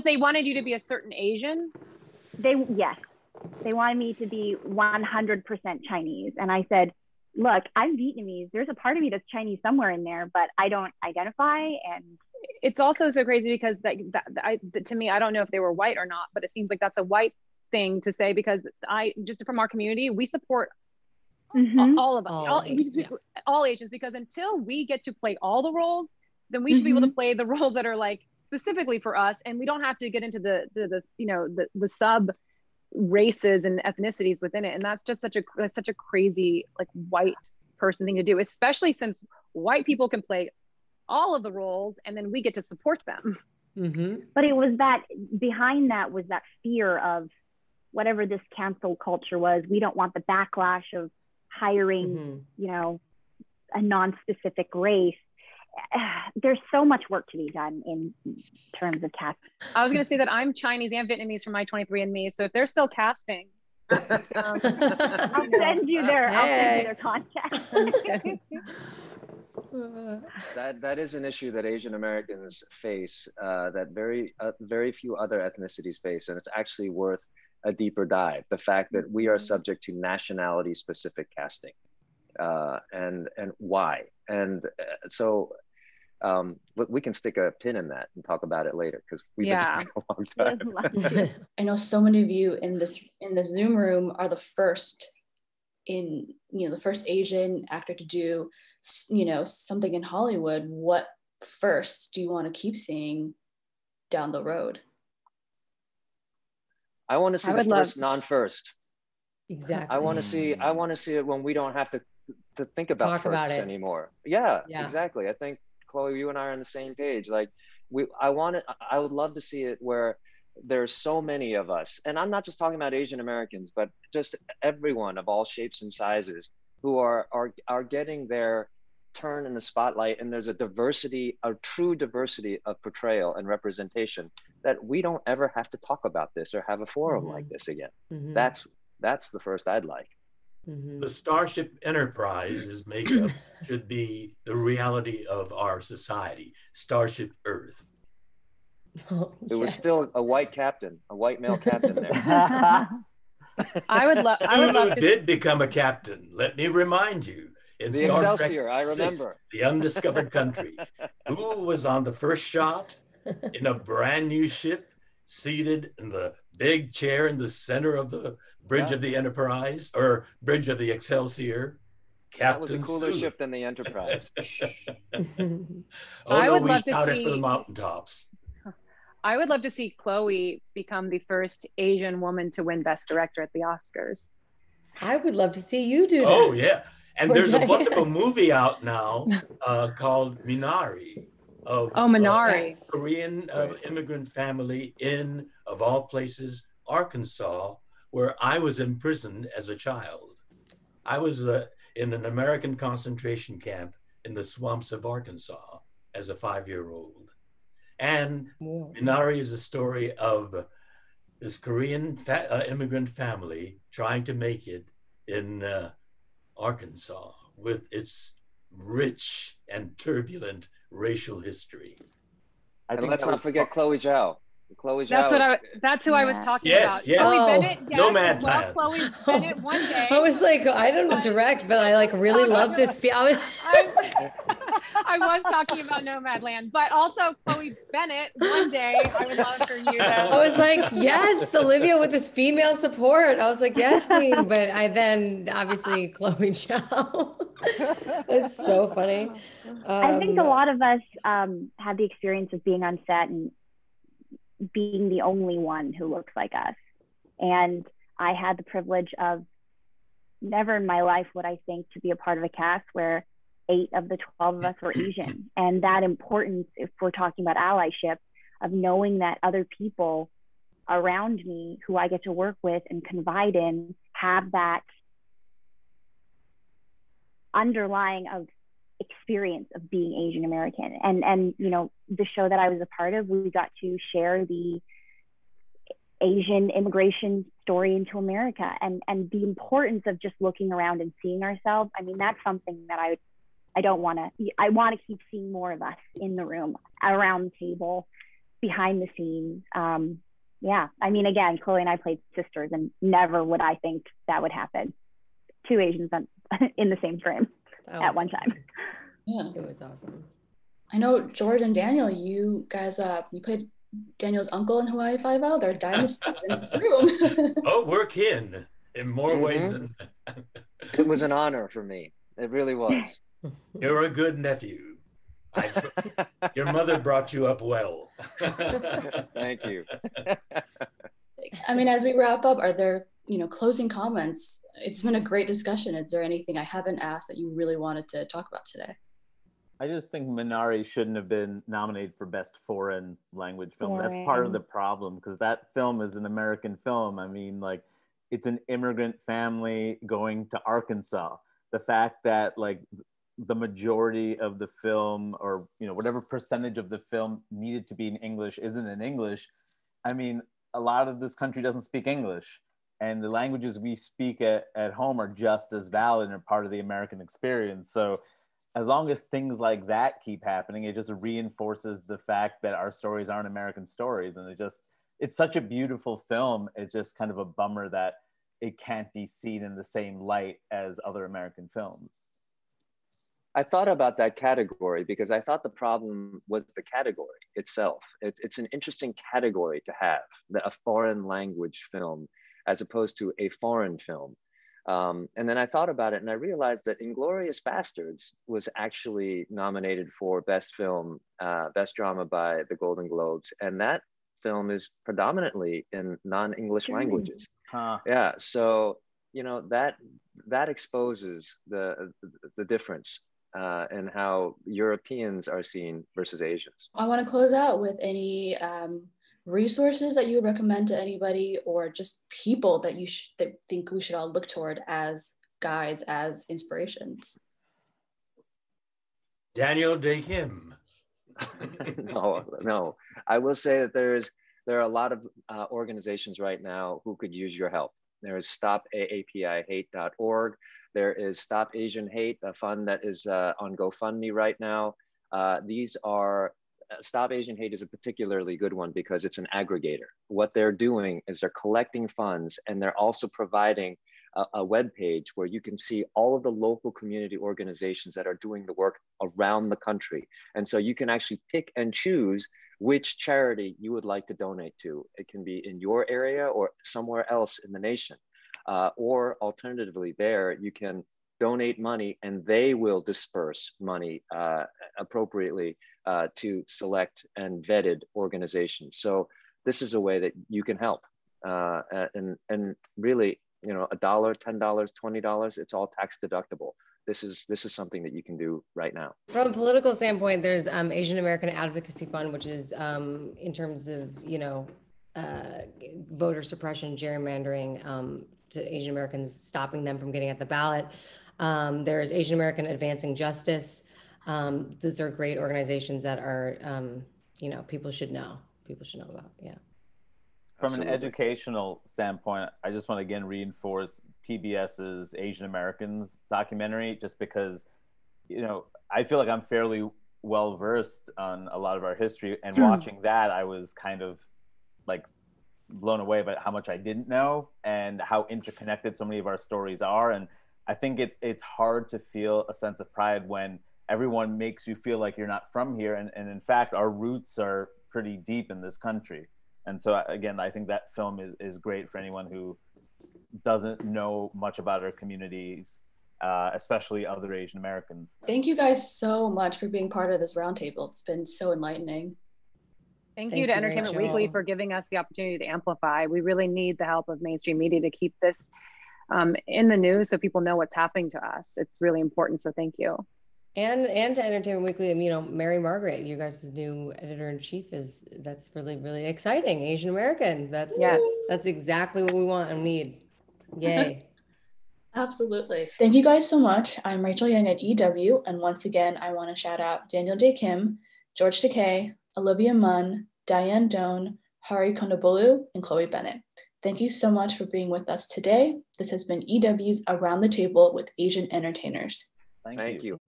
they wanted you to be a certain Asian? They wanted me to be 100% Chinese. And I said, look, I'm Vietnamese. There's a part of me that's Chinese somewhere in there, but I don't identify. And it's also so crazy because to me, I don't know if they were white or not, but it seems like that's a white thing to say, because just from our community, we support all of us, all Asians, because until we get to play all the roles, then we should be able to play the roles that are like specifically for us, and we don't have to get into the sub races and ethnicities within it. And that's just such a crazy, like, white person thing to do, especially since white people can play all of the roles and then we get to support them. But it was that behind that was that fear of whatever this cancel culture was. We don't want the backlash of hiring, you know, a non-specific race. There's so much work to be done in terms of casting. I was going to say that I'm Chinese and Vietnamese from my 23andMe. So if they're still casting, I'll send you their contact. That is an issue that Asian Americans face, that very few other ethnicities face, and it's actually worth a deeper dive. The fact that we are subject to nationality specific casting, and why. And so we can stick a pin in that and talk about it later, because we've been talking a long time. I know so many of you in the Zoom room are the first Asian actor to do, you know, something in Hollywood. What first do you want to keep seeing down the road? I want to see the first non-first. Exactly. I want to see it when we don't have to think about firsts anymore. Yeah, exactly. I think, Chloe, you and I are on the same page. Like, I would love to see it where there's so many of us, and I'm not just talking about Asian Americans, but just everyone of all shapes and sizes who are getting their turn in the spotlight, and there's a true diversity of portrayal and representation, that we don't ever have to talk about this or have a forum like this again. That's the first I'd like. The Starship Enterprise's makeup should be the reality of our society. Starship Earth. It was still a white male captain there. I would love to. Did become a captain. Let me remind you. In the Star Excelsior, Trek I remember. 6, The Undiscovered Country. Who was on the first shot in a brand new ship, seated in the big chair in the center of the bridge of the Enterprise, or bridge of the Excelsior? Captain That was a cooler ship than the Enterprise. I would love to shouted see from the mountaintops. I would love to see Chloe become the first Asian woman to win Best Director at the Oscars. I would love to see you do that. Oh, yeah. And there's a wonderful movie out now called Minari of Minari. Korean immigrant family in, of all places, Arkansas, where I was imprisoned as a child. I was in an American concentration camp in the swamps of Arkansas as a 5-year-old. And Minari is a story of this Korean immigrant family trying to make it in Arkansas with its rich and turbulent racial history. And let's not forget Chloe Zhao. Chloe That's Zhao that's who I was talking about. Yes. Chloe Bennet, yes, Nomad as well. Land. Chloe Bennet one day. I was like, I don't direct, but I like really love this film. I was talking about Nomadland, but also Chloe Bennet one day. I would love for you to. I was like, yes, Olivia with this female support. I was like, yes, queen. But I then obviously Chloe Zhao. It's so funny. I think a lot of us had the experience of being on set and being the only one who looks like us. And I had the privilege of never in my life would I think to be a part of a cast where 8 of the 12 of us were Asian. And that importance, if we're talking about allyship, of knowing that other people around me who I get to work with and confide in have that underlying of experience of being Asian American. And you know, the show that I was a part of, we got to share the Asian immigration story into America and the importance of just looking around and seeing ourselves. I mean, that's something that I want to keep seeing more of us in the room, around the table, behind the scenes. Yeah, I mean, again, Chloe and I played sisters, and never would I think that would happen. 2 Asians in the same frame at one time. Yeah, it was awesome. I know George and Daniel, you guys, you played Daniel's uncle in Hawaii Five-O. They're dynasties in this room. Oh, we're kin in more ways than. It was an honor for me. It really was. You're a good nephew. Your mother brought you up well. Thank you. I mean, as we wrap up, are there, closing comments? It's been a great discussion. Is there anything I haven't asked that you really wanted to talk about today? I just think Minari shouldn't have been nominated for Best Foreign Language Film. That's part of the problem, because that film is an American film. I mean, like, it's an immigrant family going to Arkansas. The fact that, like, the majority of the film, or whatever percentage of the film needed to be in English isn't in English. I mean, a lot of this country doesn't speak English, and the languages we speak at home are just as valid and are part of the American experience. So as long as things like that keep happening, it just reinforces the fact that our stories aren't American stories. And it's such a beautiful film. It's just kind of a bummer that it can't be seen in the same light as other American films. I thought about that category because I thought the problem was the category itself. It's an interesting category to have, a foreign language film, as opposed to a foreign film. And then I thought about it and I realized that Inglourious Basterds was actually nominated for Best Film, Best Drama by the Golden Globes. And that film is predominantly in non-English languages. Yeah, so, that exposes the difference in how Europeans are seen versus Asians. I want to close out with any resources that you would recommend to anybody, or just people that you that think we should all look toward as guides, as inspirations. Daniel Dae Kim. No. I will say that there are a lot of organizations right now who could use your help. There is stopaapihate.org. There is Stop Asian Hate, a fund that is on GoFundMe right now. Stop Asian Hate is a particularly good one because it's an aggregator. What they're doing is they're collecting funds, and they're also providing a web page where you can see all of the local community organizations that are doing the work around the country. And so you can actually pick and choose which charity you would like to donate to. It can be in your area or somewhere else in the nation. Or alternatively, there you can donate money and they will disperse money appropriately to select and vetted organizations. So this is a way that you can help. And really, $1, $10, $20, it's all tax deductible. this is something that you can do right now. From a political standpoint, there's Asian American Advocacy Fund, which is in terms of, voter suppression, gerrymandering to Asian Americans, stopping them from getting at the ballot. There's Asian American Advancing Justice. Those are great organizations that are, people should know about. Yeah. From Absolutely. an educational standpoint, I just want to again reinforce PBS's Asian Americans documentary, just because, I feel like I'm fairly well versed on a lot of our history, and watching that, I was kind of like blown away by how much I didn't know and how interconnected so many of our stories are. And I think it's hard to feel a sense of pride when everyone makes you feel like you're not from here. And in fact, our roots are pretty deep in this country. And so again, I think that film is great for anyone who doesn't know much about our communities, especially other Asian Americans. Thank you guys so much for being part of this roundtable. It's been so enlightening. Thank you to Entertainment Weekly for giving us the opportunity to amplify. We really need the help of mainstream media to keep this in the news so people know what's happening to us. It's really important, so thank you. And to Entertainment Weekly, Mary Margaret, you guys' new editor-in-chief, that's really, really exciting. Asian American, that's exactly what we want and need. Yay. Absolutely. Thank you guys so much. I'm Rachel Young at EW, and once again, I want to shout out Dae Kim, George Takei, Olivia Munn, Dianne Doan, Kondabolu, and Chloe Bennet. Thank you so much for being with us today. This has been EW's Around the Table with Asian Entertainers. Thank you.